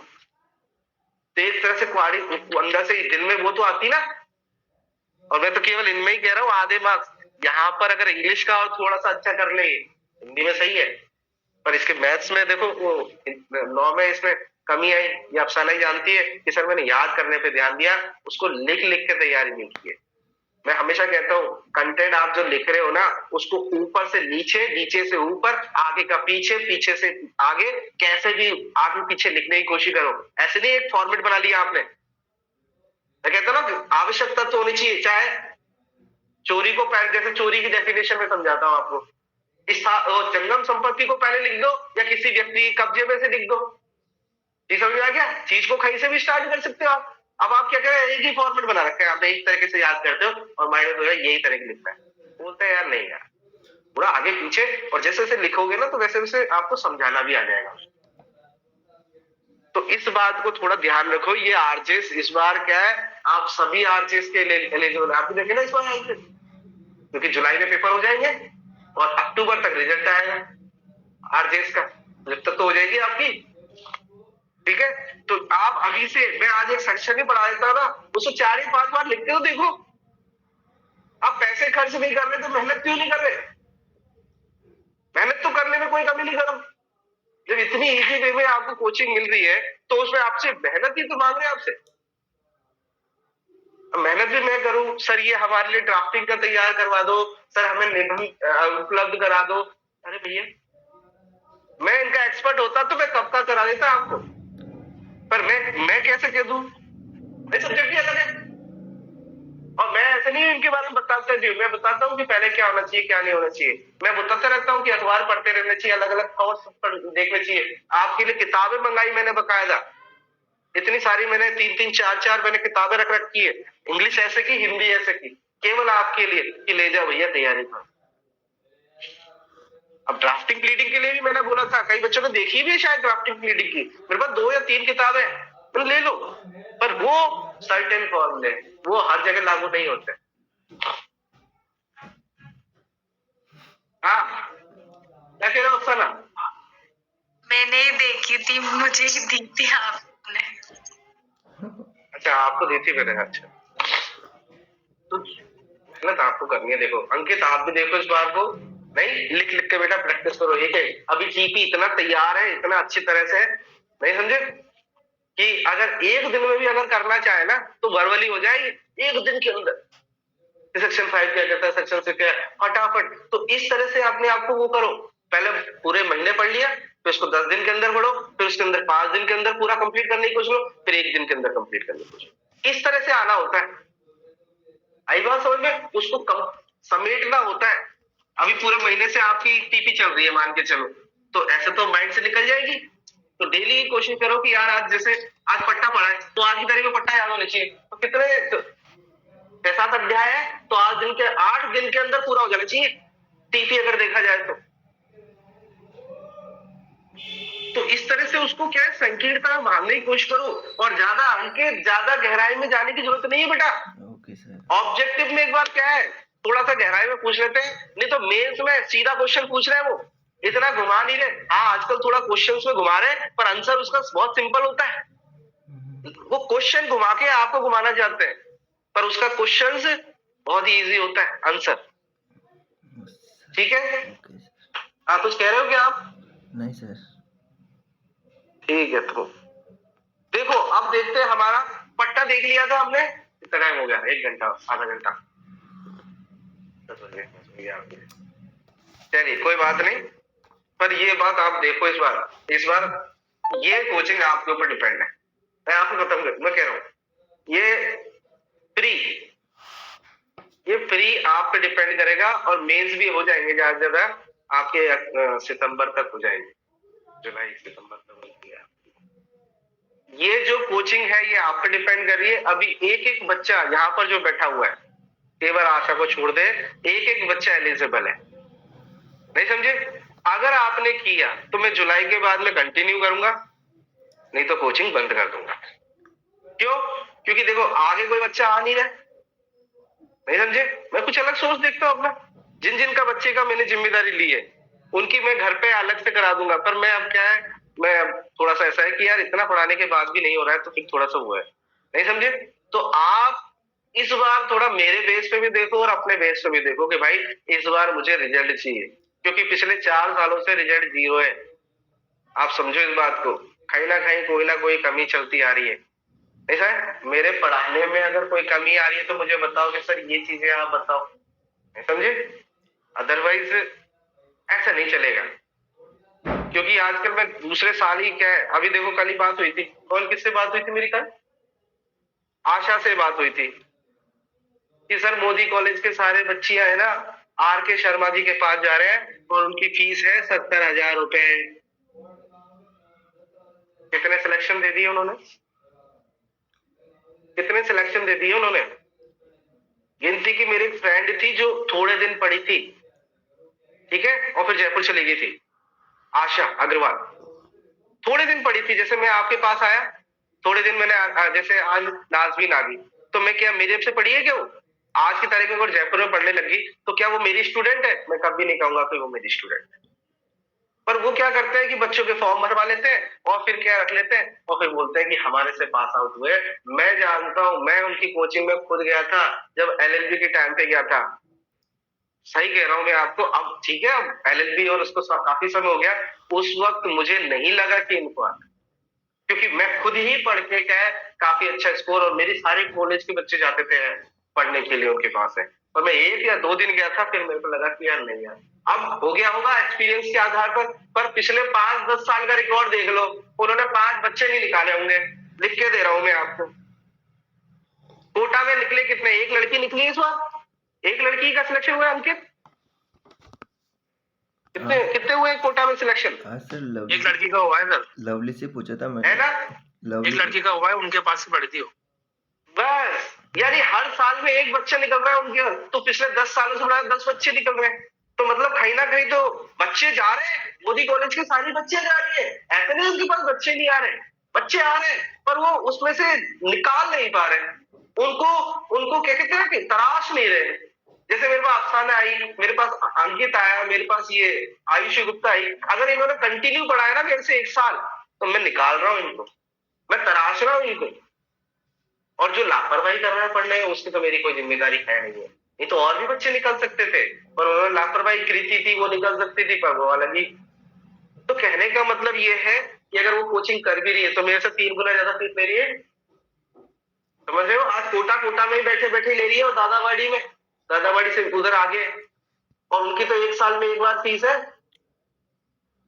तो एक तरह से क्वारी अंदर से दिल में वो तो आती ना, और मैं तो केवल इनमें ही कह रहा हूँ आधे मार्क्स। यहाँ पर अगर इंग्लिश का और थोड़ा सा अच्छा कर ले, हिंदी में सही है, पर इसके मैथ्स में देखो वो लॉ में इसमें कमी आई, ये अफसाना ही जानती है कि सर मैंने याद करने पे ध्यान दिया, उसको लिख लिख के तैयारी नहीं की है। मैं हमेशा कहता हूँ कंटेंट आप जो लिख रहे हो ना, उसको ऊपर से नीचे, नीचे से ऊपर, आगे का पीछे, पीछे से आगे, कैसे भी आगे पीछे लिखने की कोशिश करो। ऐसे नहीं एक फॉर्मेट बना लिया आपने। मैं कहता हूँ ना आवश्यकता तो होनी चाहिए, चाहे चोरी को पहले, जैसे चोरी की डेफिनेशन में समझाता हूँ आपको, इस जंगम संपत्ति को पहले लिख दो या किसी व्यक्ति के कब्जे में से लिख दो। ये समझ में आ गया? चीज को कहीं से भी स्टार्ट कर सकते हो आप। अब आप क्या करें, एक ही फॉर्मेट बना रखे हैं, आप एक तरीके से याद करते हो और माइंड में यही तरह की लिखता है, बोलते हैं यार नहीं यार, पूरा आगे पीछे, और जैसे जैसे लिखोगे ना तो वैसे वैसे आपको समझाना भी आ जाएगा। तो इस बात को थोड़ा ध्यान रखो। ये आरजेएस इस बार क्या है, आप सभी आरजेएस के एलिजिबल, आप भी देखे ना इस बार आरजेएस, क्योंकि जुलाई में पेपर हो जाएंगे और अक्टूबर तक रिजल्ट आएगा आरजेएस का, जब तक तो हो जाएगी आपकी, ठीक है। तो आप अभी से, मैं आज एक सेक्शन ही पढ़ा देता हूँ ना, उसको 4-5 बार लिखते हो, देखो आप पैसे खर्च नहीं कर रहे तो मेहनत क्यों नहीं कर रहे? मेहनत तो करने में कोई कमी नहीं करो। जब इतनी इजी वे में आपको कोचिंग मिल रही है तो उसमें आपसे मेहनत ही तो मांग रहे हैं आपसे। मेहनत भी मैं करूं, सर ये हमारे लिए ड्राफ्टिंग का तैयार करवा दो, सर हमें निबंध उपलब्ध करा दो। अरे भैया मैं इनका एक्सपर्ट होता तो मैं कब का करा देता आपको, पर मैं कैसे कह दूं? सब्जेक्ट ही अलग है, और मैं ऐसे नहीं इनके बारे में बताता हूँ, मैं बताता हूँ कि पहले क्या होना चाहिए क्या नहीं होना चाहिए। मैं बताता रहता हूँ कि अखबार पढ़ते रहना चाहिए, अलग अलग कोर्स देखने चाहिए। आपके लिए किताबें मंगाई मैंने बकायदा, इतनी सारी मैंने 3-3 4-4 मैंने किताबें रख रखी है, इंग्लिश ऐसे की, हिंदी ऐसे की, केवल आपके लिए कि ले जाओ भैया तैयारी कर। अब ड्राफ्टिंग प्लीडिंग के लिए भी मैंने बोला था, कई बच्चों ने देखी भी है शायद ड्राफ्टिंग प्लीडिंग की, मेरे पास 2 या 3 किताबें, तो ले लो, पर वो सर्टेन फॉर्मूले, वो हर जगह लागू नहीं होते। हाँ क्या कह रहे हो अफसाना? मैंने देखी थी, मुझे ही दी थी आपने। अच्छा आपको दी थी मैंने, अच्छा तो मेहनत आपको करनी है। देखो अंकित आप भी देखो इस बार को, नहीं लिख लिख के बेटा प्रैक्टिस करो। एक है अभी टीपी इतना तैयार है, इतना अच्छी तरह से, नहीं समझे कि अगर एक दिन में भी अगर करना चाहे ना तो वर्बली हो जाएगी एक दिन के अंदर। सेक्शन 5 क्या कहता है, सेक्शन 6 क्या, फटाफट। तो इस तरह से अपने आप को वो करो, पहले पूरे महीने पढ़ लिया, फिर उसको 10 दिन के अंदर पढ़ो, फिर उसके अंदर 5 दिन के अंदर पूरा कंप्लीट करने की कोशिश करो, फिर 1 दिन के अंदर कंप्लीट करने की कोशिश। इस तरह से आना होता है। आई बात समझ में? उसको समेटना होता है। अभी पूरे महीने से आपकी टीपी चल रही है मान के चलो, तो ऐसे तो माइंड से निकल जाएगी। तो डेली कोशिश करो कि यार आज जैसे आज पट्टा पढ़ा है तो आज की तारीख में पट्टा याद होना चाहिए। तो कितने 6-7 अध्याय है तो आज 8 दिन के अंदर पूरा हो जाना चाहिए टीपी अगर देखा जाए तो। तो इस तरह से उसको क्या है, संकीर्णता मानने की कोशिश करो, और ज्यादा अंक ज्यादा गहराई में जाने की जरूरत नहीं है बेटा। Okay sir. ऑब्जेक्टिव में एक बार क्या है, थोड़ा सा गहराई में पूछ लेते हैं, नहीं तो मेंस में सीधा क्वेश्चन पूछ रहे हैं, वो इतना घुमा नहीं रहे। हाँ आजकल थोड़ा क्वेश्चंस में घुमा रहे हैं, पर आंसर उसका बहुत सिंपल होता है। वो क्वेश्चन घुमा के आपको घुमाना चाहते हैं, पर उसका क्वेश्चंस बहुत ही इजी होता है आंसर। ठीक है, ओके आप कुछ कह रहे हो क्या आप? नहीं सर। ठीक है, तो देखो अब देखते हैं, हमारा पट्टा देख लिया था हमने, कितना टाइम हो गया, 1 घंटा, आधा घंटा, 10 बजे, 10 बजे, 11 बजे। चलिए कोई बात नहीं, पर ये बात आप देखो, इस बार ये कोचिंग आपके ऊपर डिपेंड है। मैं आपको खत्म कर, मैं कह रहा हूँ ये फ्री आप पे डिपेंड करेगा, और मेंस भी हो जाएंगे ज्यादा से ज्यादा आपके सितंबर तक हो जाएंगे, जुलाई सितंबर तक होती है। ये जो कोचिंग है ये आप पे डिपेंड कर रही है। अभी एक एक बच्चा यहाँ पर जो बैठा हुआ है, केवल आशा को छोड़ दे, एक एक बच्चा एलिजिबल है, नहीं समझे? अगर आपने किया तो मैं जुलाई के बाद में कंटिन्यू करूंगा, नहीं तो कोचिंग बंद कर दूंगा। क्यों? क्योंकि देखो आगे कोई बच्चा आ नहीं रहा, नहीं समझे? मैं कुछ अलग सोच देखता हूँ अपना। जिन जिन का बच्चे का मैंने जिम्मेदारी ली है उनकी मैं घर पे अलग से करा दूंगा, पर मैं अब क्या है, मैं अब थोड़ा सा ऐसा है कि यार इतना पढ़ाने के बाद भी नहीं हो रहा है, तो फिर थोड़ा सा हुआ है, नहीं समझे? तो आप इस बार थोड़ा मेरे बेस पे भी देखो और अपने बेस पे भी देखो कि भाई इस बार मुझे रिजल्ट चाहिए, क्योंकि पिछले 4 सालों से रिजल्ट 0 है। आप समझो इस बात को, कहीं ना कहीं कोई ना कोई कमी चलती आ रही है। ऐसा है, मेरे पढ़ाने में अगर कोई कमी आ रही है तो मुझे बताओ कि सर ये चीजें आप बताओ, नहीं समझे? अदरवाइज ऐसा नहीं चलेगा, क्योंकि आजकल मैं दूसरे साल ही क्या है, अभी देखो कल ही बात हुई थी, कौन किससे बात हुई थी मेरी? कल आशा से बात हुई थी कि सर मोदी कॉलेज के सारे बच्चियां है ना आर के शर्मा जी के पास जा रहे हैं और उनकी फीस है 70,000 रुपए। कितने सिलेक्शन दे दिए उन्होंने? कितने सिलेक्शन दे दिए उन्होंने? गिनती की मेरी फ्रेंड थी जो थोड़े दिन पढ़ी थी, ठीक है, और फिर जयपुर चली गई थी, आशा अग्रवाल। थोड़े दिन पढ़ी थी, जैसे मैं आपके पास आया थोड़े दिन मैंने, जैसे आज नाज़मीन आ गई, तो मैं क्या मेरे से पढ़ी है क्या वो? आज की तारीख में अगर जयपुर में पढ़ने लगी तो क्या वो मेरी स्टूडेंट है? मैं कभी नहीं कहूंगा कि वो मेरी स्टूडेंट है। पर वो क्या करते हैं कि बच्चों के फॉर्म भरवा लेते हैं और फिर क्या रख लेते हैं और फिर बोलते हैं कि हमारे से पास आउट हुए। मैं जानता हूं, मैं उनकी कोचिंग में खुद गया था जब एलएलबी के टाइम पे गया था। सही कह रहा हूं मैं आपको। अब ठीक है, अब एलएलबी और उसको काफी समय हो गया, उस वक्त मुझे नहीं लगा कि इनको आता, क्योंकि मैं खुद ही पढ़ के क्या काफी अच्छा स्कोर, और मेरे सारे कॉलेज के बच्चे जाते थे पढ़ने के लिए उनके पास है, और मैं 1 या 2 दिन गया था, फिर मेरे को लगा कि यार नहीं यार, अब हो गया होगा एक्सपीरियंस के आधार पर पिछले 5-10 साल का रिकॉर्ड देख लो, उन्होंने 5 बच्चे नहीं निकाले होंगे, लिख के दे रहा हूं मैं आपको। कोटा में निकले कितने? 1 लड़की निकली इस बार, 1 लड़की का सिलेक्शन हुआ अंकित। कितने कितने हुए कोटा में सिलेक्शन? हाँ सर, 1 लड़की का हुआ है सर, लवली से पूछा था मैंने, है ना? 1 लड़की का हुआ है, उनके पास से पढ़ी थी वो। बस यानी हर साल में 1 बच्चा निकल रहा है उनके, तो पिछले 10 सालों से 10 बच्चे निकल रहे हैं, तो मतलब कहीं ना कहीं तो बच्चे जा रहे हैं, मोदी कॉलेज के सारे बच्चे जा रही है, ऐसे नहीं उनके पास बच्चे नहीं आ रहे, बच्चे आ रहे हैं, पर वो उसमें से निकाल नहीं पा रहे, उनको क्या कहते हैं कि तराश नहीं रहे। जैसे मेरे पास अफसाना आई, मेरे पास अंकित आया, मेरे पास ये आयुषी गुप्ता आई, अगर इन्होंने कंटिन्यू पढ़ाया ना मेरे से 1 साल, तो मैं निकाल रहा हूं इनको, मैं तराश रहा हूं इनको। और जो लापरवाही कर रहा है पढ़ने में, उसकी तो मेरी कोई जिम्मेदारी है नहीं है, नहीं तो और भी बच्चे निकल सकते थे, पर उन्होंने लापरवाही करी थी, वो निकल सकती थी, पर वो अलग ही। तो कहने का मतलब ये है कि अगर वो कोचिंग कर भी रही है तो मेरे से 3 गुना ज्यादा फीस ले रही है, समझ रहे हो? आज कोटा में ही बैठे बैठे ले रही है, और दादावाड़ी से उधर आगे, और उनकी तो 1 साल में 1 बार फीस है,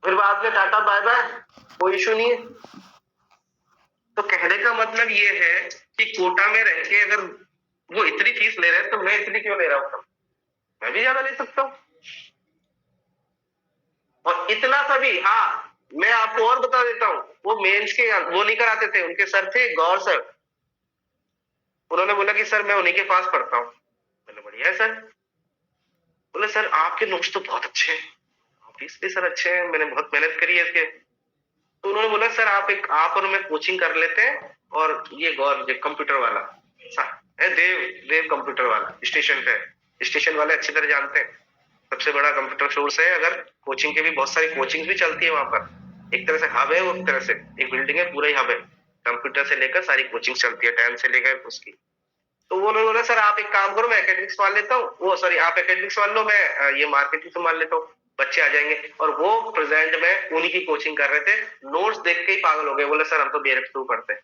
फिर बाद में टाटा बाय बाय, कोई इशू नहीं है। तो कहने का मतलब ये है कि कोटा में रह के अगर वो इतनी फीस ले रहे हैं तो मैं इतनी क्यों ले रहा हूं? मैं भी ज्यादा ले सकता हूं। और इतना सा भी, हाँ मैं आपको और बता देता हूं, वो मेंस के वो नहीं कराते थे, उनके सर थे गौर सर, उन्होंने बोला कि सर मैं उन्हीं के पास पढ़ता हूं। मैंने बढ़िया है सर। बोले सर आपके नोट्स तो बहुत अच्छे हैं, फीस भी सर अच्छे हैं, मैंने बहुत मेहनत करी है इसके। तो उन्होंने बोला सर आप और मैं कोचिंग कर लेते हैं, और ये गौर कंप्यूटर वाला देव कंप्यूटर वाला स्टेशन वाले अच्छी तरह जानते हैं, सबसे बड़ा कंप्यूटर सोर्स है। अगर कोचिंग के भी बहुत सारी कोचिंग भी चलती है वहां पर, एक तरह से हब है, वो एक तरह से एक बिल्डिंग है, पूरा ही हब है, कंप्यूटर से लेकर सारी कोचिंग चलती है, 10 से लेकर उसकी। तो वो उन्होंने बोला सर आप एक काम करो, मैं एकेडमिक्स मान लेता हूँ, वो सॉरी आप एकेडमिक्स मान लो, मैं ये मार्केटिंग से मान लेता हूँ, बच्चे आ जाएंगे। और वो प्रेजेंट में उन्हीं की कोचिंग कर रहे थे, नोट्स देख के ही पागल हो गए, बोले सर हम तो बीएड थ्रू पढ़ते हैं,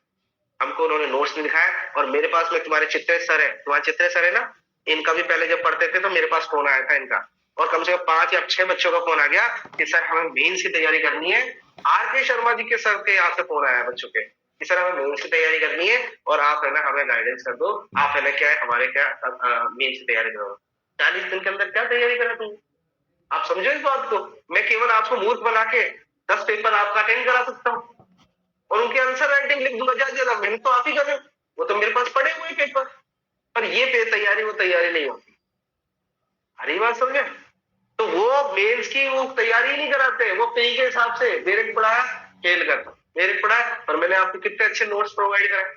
हमको उन्होंने नोट्स नहीं दिखाया। और मेरे पास में तुम्हारे चित्रे सर है, तुम्हारे चित्रे सर है ना, इनका भी पहले जब पढ़ते थे तो मेरे पास फोन आया था इनका, और कम से कम 5 या 6 बच्चों का फोन आ गया कि सर हमें मेंस की तैयारी करनी है। आर.के. शर्मा जी के सर के यहाँ से फोन आया बच्चों के कि सर हमें मेंस की तैयारी करनी है और आप है ना हमें गाइडेंस कर दो, आप है ना क्या है हमारे क्या मेंस की तैयारी करो। 40 दिन के अंदर क्या तैयारी करा तुम? आप समझो इस बात को। मैं केवल आपको मूर्ख बना के 10 पेपर आपका अटेंड करा सकता हूँ और उनके आंसर राइटिंग लिख दूंगा, ज्यादा मेहनत तो आप ही कर रहे हो, वो तो मेरे पास पड़े हुए पेपर, पर ये तैयारी वो तैयारी नहीं होती। हरी बात समझे? तो वो मेंस की वो तैयारी नहीं कराते, वो प्री के हिसाब से डायरेक्ट पढ़ाया फेल करता, डायरेक्ट पढ़ाया, और मैंने आपको कितने अच्छे नोट्स प्रोवाइड कराए।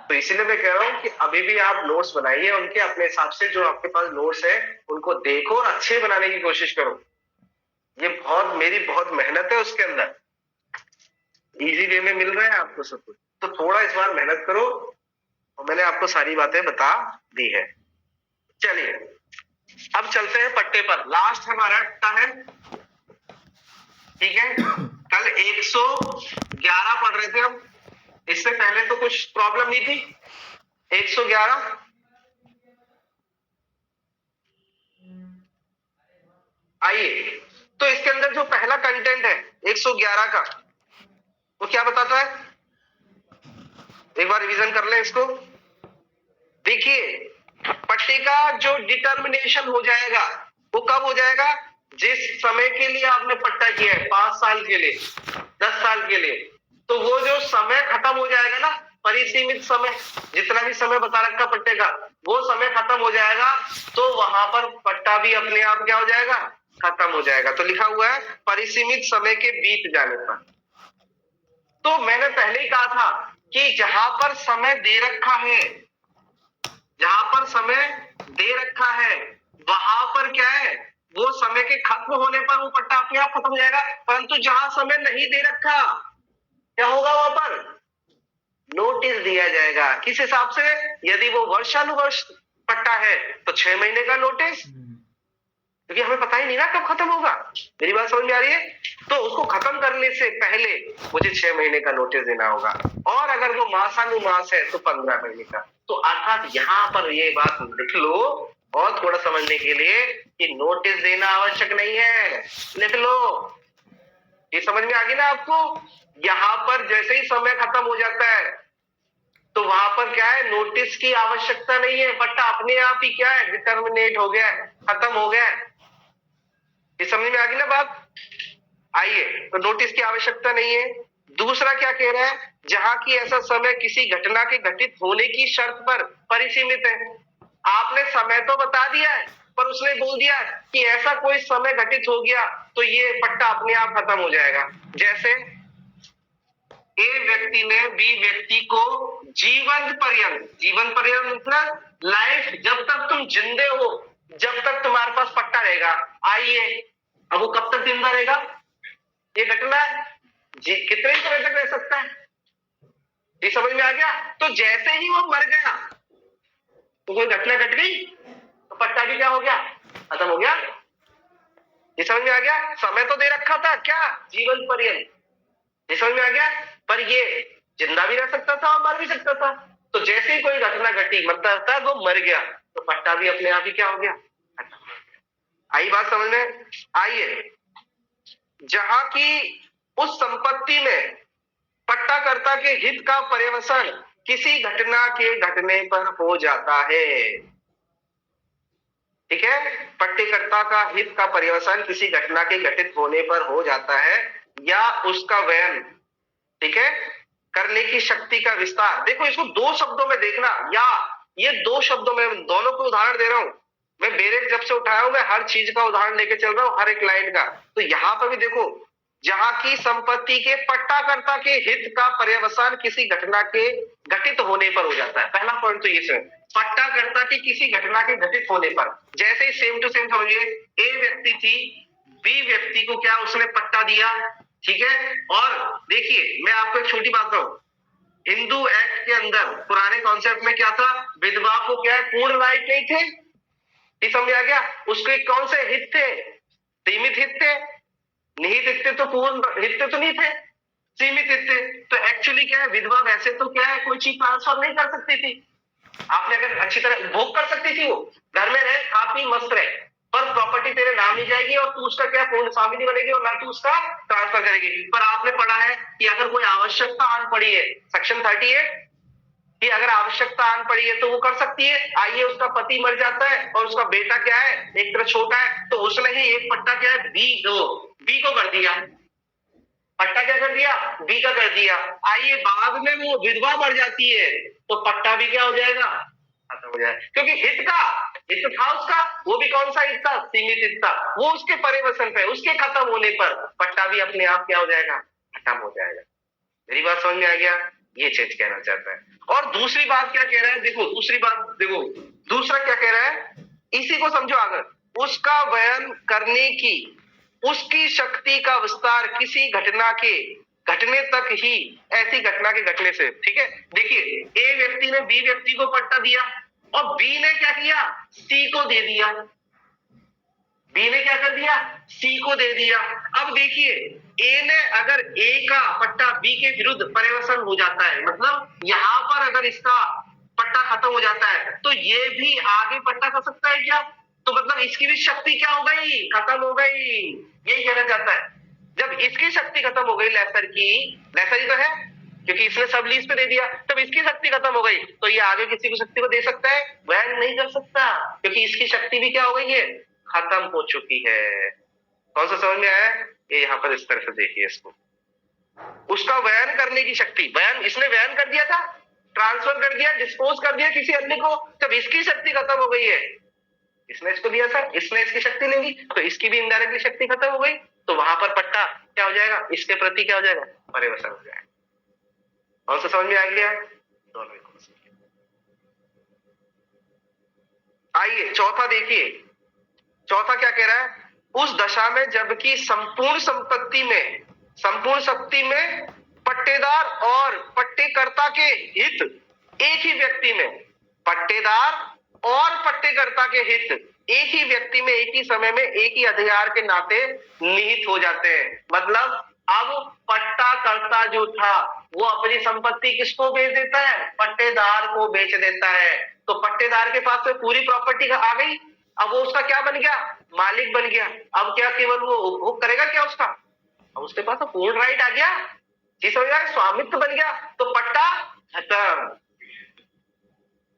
तो इसीलिए मैं कह रहा हूँ कि अभी भी आप नोट्स बनाइए उनके अपने हिसाब से, जो आपके पास नोट्स है उनको देखो और अच्छे बनाने की कोशिश करो। ये बहुत मेरी बहुत मेहनत है उसके अंदर, इजी वे में मिल रहा है आपको सब कुछ, तो थोड़ा इस बार मेहनत करो, और मैंने आपको सारी बातें बता दी है। चलिए अब चलते हैं पट्टे पर, लास्ट हमारा अट्टा है, ठीक है। कल 111 पढ़ रहे थे हम, इससे पहले तो कुछ प्रॉब्लम नहीं थी। 111 आइए, तो इसके अंदर जो पहला कंटेंट है 111 का, वो क्या बताता है, एक बार रिवीजन कर लें इसको। देखिए पट्टे का जो डिटर्मिनेशन हो जाएगा वो कब हो जाएगा, जिस समय के लिए आपने पट्टा किया है, 5 साल के लिए, 10 साल के लिए, तो वो जो समय खत्म हो जाएगा ना, परिसीमित समय, जितना भी समय बता रखा पट्टे का, वो समय खत्म हो जाएगा, तो वहां पर पट्टा भी अपने आप क्या हो जाएगा, खत्म हो जाएगा। तो लिखा हुआ है परिसीमित समय के बीत जाने पर। तो मैंने पहले ही कहा था कि जहां पर समय दे रखा है, जहां पर समय दे रखा है वहां पर क्या है, वो समय के खत्म होने पर वो पट्टा अपने आप खत्म हो जाएगा। परंतु जहां समय नहीं दे रखा, क्या होगा, वहां पर नोटिस दिया जाएगा। किस हिसाब से, यदि वो वर्षानुवर्ष पट्टा है तो 6 महीने का नोटिस, क्योंकि हमें पता ही नहीं ना कब खत्म होगा। मेरी बात समझ में आ रही है? तो उसको खत्म करने से पहले मुझे 6 महीने का नोटिस देना होगा, और अगर वो मासानुमास है तो 15 महीने का। तो अर्थात यहाँ पर ये बात लिख लो, और थोड़ा समझने के लिए कि नोटिस देना आवश्यक नहीं है, लिख लो। ये समझ में आ गई ना आपको? यहाँ पर जैसे ही समय खत्म हो जाता है तो वहां पर क्या है, नोटिस की आवश्यकता नहीं है, पट्टा अपने आप ही क्या है, डिटर्मिनेट हो गया, खत्म हो गया। ये समझ में आ गई ना बात? आइए, तो नोटिस की आवश्यकता नहीं है। दूसरा क्या कह रहा है, जहां की ऐसा समय किसी घटना के घटित होने की शर्त पर परिसीमित है। आपने समय तो बता दिया है, पर उसने बोल दिया कि ऐसा कोई समय घटित हो गया तो ये पट्टा अपने आप खत्म हो जाएगा। जैसे ए व्यक्ति ने बी व्यक्ति को जीवन पर्यंत मतलब लाइफ, जब तक तुम जिंदे हो, जब तक तुम्हारे पास पट्टा रहेगा। आइए, अब वो कब तक जिंदा रहेगा, ये घटना है जी, कितने समय तक रह सकता है, ये समझ में आ गया? तो जैसे ही वो मर गया तो कोई घटना घट गई तो पट्टा भी क्या हो गया, खत्म हो गया। ये समझ में आ गया? समय तो दे रखा था क्या, जीवन पर्यंत, ये समझ में आ गया, पर ये जिंदा भी रह सकता था और मर भी सकता था। तो जैसे ही कोई घटना घटी, मतलब वो मर गया, तो पट्टा भी अपने आप ही क्या हो गया, खत्म हो गया। आई बात समझ में? आइए, जहां की उस संपत्ति में पट्टाकर्ता के हित का पर्यवसान किसी घटना के घटने पर हो जाता है, ठीक है, पट्टेकर्ता का हित का पर्यवसान किसी घटना के घटित होने पर हो जाता है, या उसका वयन, ठीक है, करने की शक्ति का विस्तार। देखो इसको 2 शब्दों में देखना, या ये 2 शब्दों में, दोनों को उदाहरण दे रहा हूं मैं, बेरेक जब से उठाया हूं मैं हर चीज का उदाहरण लेके चल रहा हूं, हर एक लाइन का। तो यहां पर भी देखो, जहां की संपत्ति के पट्टाकर्ता के हित का पर्यवसान किसी घटना के घटित होने पर हो जाता है। पहला पॉइंट तो ये है, पट्टाकर्ता की किसी घटना के घटित होने पर। जैसे ही सेम टू सेम समझिए, ए व्यक्ति थी, बी व्यक्ति को क्या उसने पट्टा दिया, ठीक है। और देखिए मैं आपको एक छोटी बात बताऊं, हिंदू एक्ट के अंदर पुराने कॉन्सेप्ट में क्या था, विधवा को क्या है पूर्ण राइट नहीं थे, ये समझ आ गया। उसके कौन से हित थे, सीमित हित थे, निहित हित थे, तो पूर्ण हित तो नहीं थे, सीमित हित थे। तो एक्चुअली क्या है, विधवा वैसे तो क्या है कोई चीज ट्रांसफर नहीं कर सकती थी, आपने अगर अच्छी तरह भोग कर सकती थी, वो घर में रहे खा पी मस्त रहे, पर प्रॉपर्टी तेरे नाम नहीं जाएगी और तू उसका क्या पूर्ण स्वामी नहीं बनेगी और ना तू उसका ट्रांसफर करेगी। पर आपने पढ़ा है कि अगर कोई आवश्यकता आन पड़ी है, सेक्शन 38 कि अगर आवश्यकता आन पड़ी है तो वो कर सकती है। आइए उसका पति मर जाता है और उसका बेटा क्या है एक तरह छोटा है, तो उसने ही एक पट्टा क्या है बी को कर दिया, पट्टा क्या कर दिया, बी का कर दिया। आइए बाद में वो विधवा मर जाती है तो पट्टा भी क्या हो जाएगा, खत्म हो जाएगा, क्योंकि हित था उसका, वो भी कौन सा हित था, सीमित हित था, वो उसके परिवर्तन पे, उसके खत्म होने पर पट्टा भी अपने आप क्या हो जाएगा, खत्म हो जाएगा। मेरी बात समझ में आ गया, ये चीज कहना चाहता है। और दूसरी बात क्या कह रहा है, देखो दूसरी बात, देखो दूसरा क्या कह रहा है, इसी को समझो आगे, उसका बयान करने की उसकी शक्ति का विस्तार किसी घटना के घटने तक ही, ऐसी घटना के घटने से, ठीक है। देखिए ए व्यक्ति ने बी व्यक्ति को पट्टा दिया और बी ने क्या किया, सी को दे दिया, बी ने क्या कर दिया, सी को दे दिया। अब देखिए ए ने अगर ए का पट्टा बी के विरुद्ध परिवर्तन हो जाता है, मतलब यहां पर अगर इसका पट्टा खत्म हो जाता है तो ये भी आगे पट्टा कर सकता है क्या, तो मतलब इसकी भी शक्ति क्या हो गई, खत्म हो गई, यही कहना चाहता है। जब इसकी शक्ति खत्म हो गई लेसर ही तो है क्योंकि इसने सब लीज पे दे दिया, जब इसकी शक्ति खत्म हो गई तो ये आगे किसी को शक्ति को दे सकता है, वह नहीं कर सकता, क्योंकि इसकी शक्ति भी क्या हो गई है, खत्म हो चुकी है। कौन सा समझ में आया, ये यहाँ पर इस तरह से देखिए इसको, उसका बयान करने की शक्ति, बयान इसने बयान कर दिया था, ट्रांसफर कर दिया, डिस्पोज कर दिया किसी अन्य को, जब इसकी शक्ति खत्म हो गई है, इसने इसको दिया था, इसने इसकी शक्ति नहीं दी, तो इसकी भी इनडायरेक्टली शक्ति खत्म हो गई, तो वहां पर पट्टा क्या हो जाएगा, इसके प्रति क्या हो जाएगा, परिवर्तन हो जाएगा। कौन सा समझ में आ गया, दोनों ही। आइए चौथा देखिए, चौथा क्या कह रहा है, उस दशा में जबकि संपूर्ण शक्ति में पट्टेदार और पट्टेकर्ता के हित एक ही व्यक्ति में, पट्टेदार और पट्टेकर्ता के हित एक ही व्यक्ति में एक ही समय में एक ही अधिकार के नाते निहित हो जाते हैं। मतलब अब पट्टाकर्ता जो था वो अपनी संपत्ति किसको बेच देता है, पट्टेदार को बेच देता है, तो पट्टेदार के पास में पूरी प्रॉपर्टी आ गई, अब वो उसका क्या बन गया, मालिक बन गया। अब क्या केवल वो उपभोग करेगा क्या उसका, अब उसके पास तो पूर्ण राइट आ गया, जिस हो गया स्वामित्व बन गया, तो पट्टा खत्म।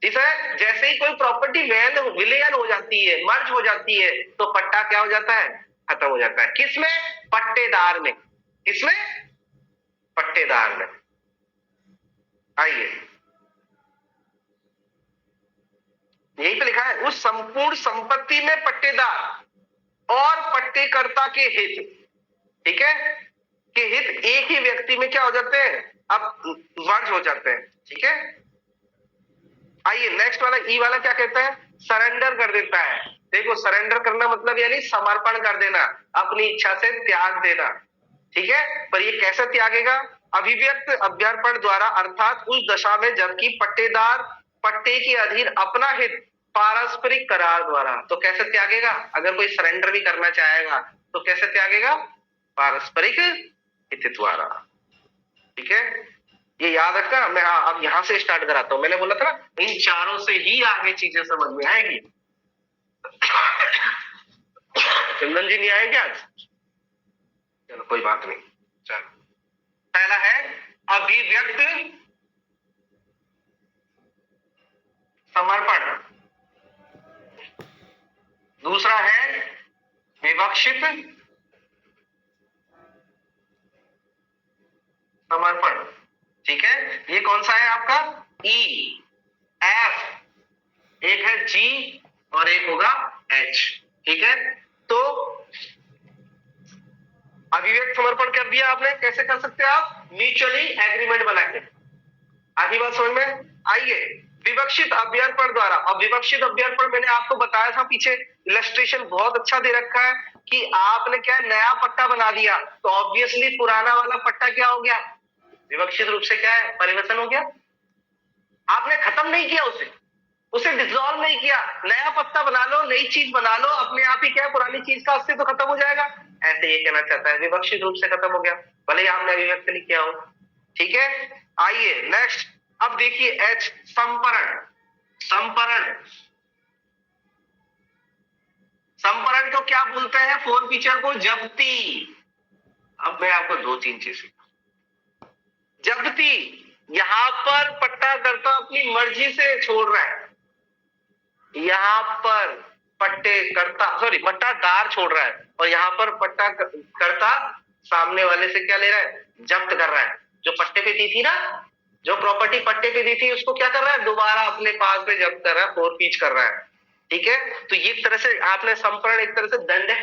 ठीक है, जैसे ही कोई प्रॉपर्टी विलयन हो जाती है, मर्ज हो जाती है, तो पट्टा क्या हो जाता है, खत्म हो जाता है। किसमें, पट्टेदार में, किसमें, पट्टेदार में। आइए यहीं पे लिखा है, उस संपूर्ण संपत्ति में पट्टेदार और पट्टेकर्ता के हित, ठीक है, के हित एक ही व्यक्ति में क्या हो जाते हैं, अब मर्ज हो जाते हैं। ठीक है, आइए नेक्स्ट वाला ई वाला क्या कहता है, सरेंडर कर देता है। देखो सरेंडर करना मतलब यानी समर्पण कर देना, अपनी इच्छा से त्याग देना। ठीक है, पर ये कैसे त्यागेगा, अभिव्यक्त अभ्यर्पण द्वारा, अर्थात उस दशा में जबकि पट्टेदार पट्टे के अधीन अपना हित पारस्परिक करार द्वारा। तो कैसे त्यागेगा, अगर कोई सरेंडर भी करना चाहेगा तो कैसे त्यागेगा, पारस्परिक हित द्वारा। ठीक है, ये याद रखना। मैं अब यहां से स्टार्ट कराता हूं, मैंने बोला था ना इन चारों से ही आगे चीजें समझ में आएगी। चंदन जी नहीं आएंगे आज, चलो कोई बात नहीं। चलो, पहला है अभिव्यक्त समर्पण, दूसरा है विवक्षित समर्पण। ठीक है, ये कौन सा है आपका, ई एफ, एक है जी और एक होगा एच। ठीक है, तो अभिव्यक्त समर्पण कर दिया आपने, कैसे कर सकते हैं आप, म्यूचुअली एग्रीमेंट बना के। आगे बात समझ में। आइए विवक्षित अभ्यर्पण द्वारा, अब विवक्षित अभ्यर्पण मैंने आपको बताया था पीछे, इलस्ट्रेशन बहुत अच्छा दे रखा है कि आपने क्या नया पट्टा बना दिया तो ऑब्वियसली पुराना वाला पट्टा क्या हो गया, विवक्षित रूप से क्या है, परिवर्तन हो गया। आपने खत्म नहीं किया उसे डिसॉल्व नहीं किया, नया पत्ता बना लो, नई चीज बना लो, अपने आप ही क्या है, पुरानी चीज का अस्तित्व खत्म हो जाएगा। ऐसे ये कहना चाहता है, विवक्षित रूप से खत्म हो गया, भले ही आपने अभिव्यक्त नहीं किया हो। ठीक है, आइए नेक्स्ट। अब देखिए एच, संपरण। संपरण, संपरण को क्या बोलते हैं, फोर फीचर को, जब्ती। अब मैं आपको दो तीन चीजें, जब्ती, यहां पर पट्टाकर्ता अपनी मर्जी से छोड़ रहा है, यहां पर पट्टादार छोड़ रहा है, और यहां पर पट्टाकर्ता सामने वाले से क्या ले रहा है, जब्त कर रहा है। जो पट्टे पे दी थी ना, जो प्रॉपर्टी पट्टे पे दी थी, उसको क्या कर रहा है, दोबारा अपने पास में जब्त कर रहा है, फोरफीच कर रहा है। ठीक है, तो ये एक तरह से आपने संपरण, एक तरह से दंड है।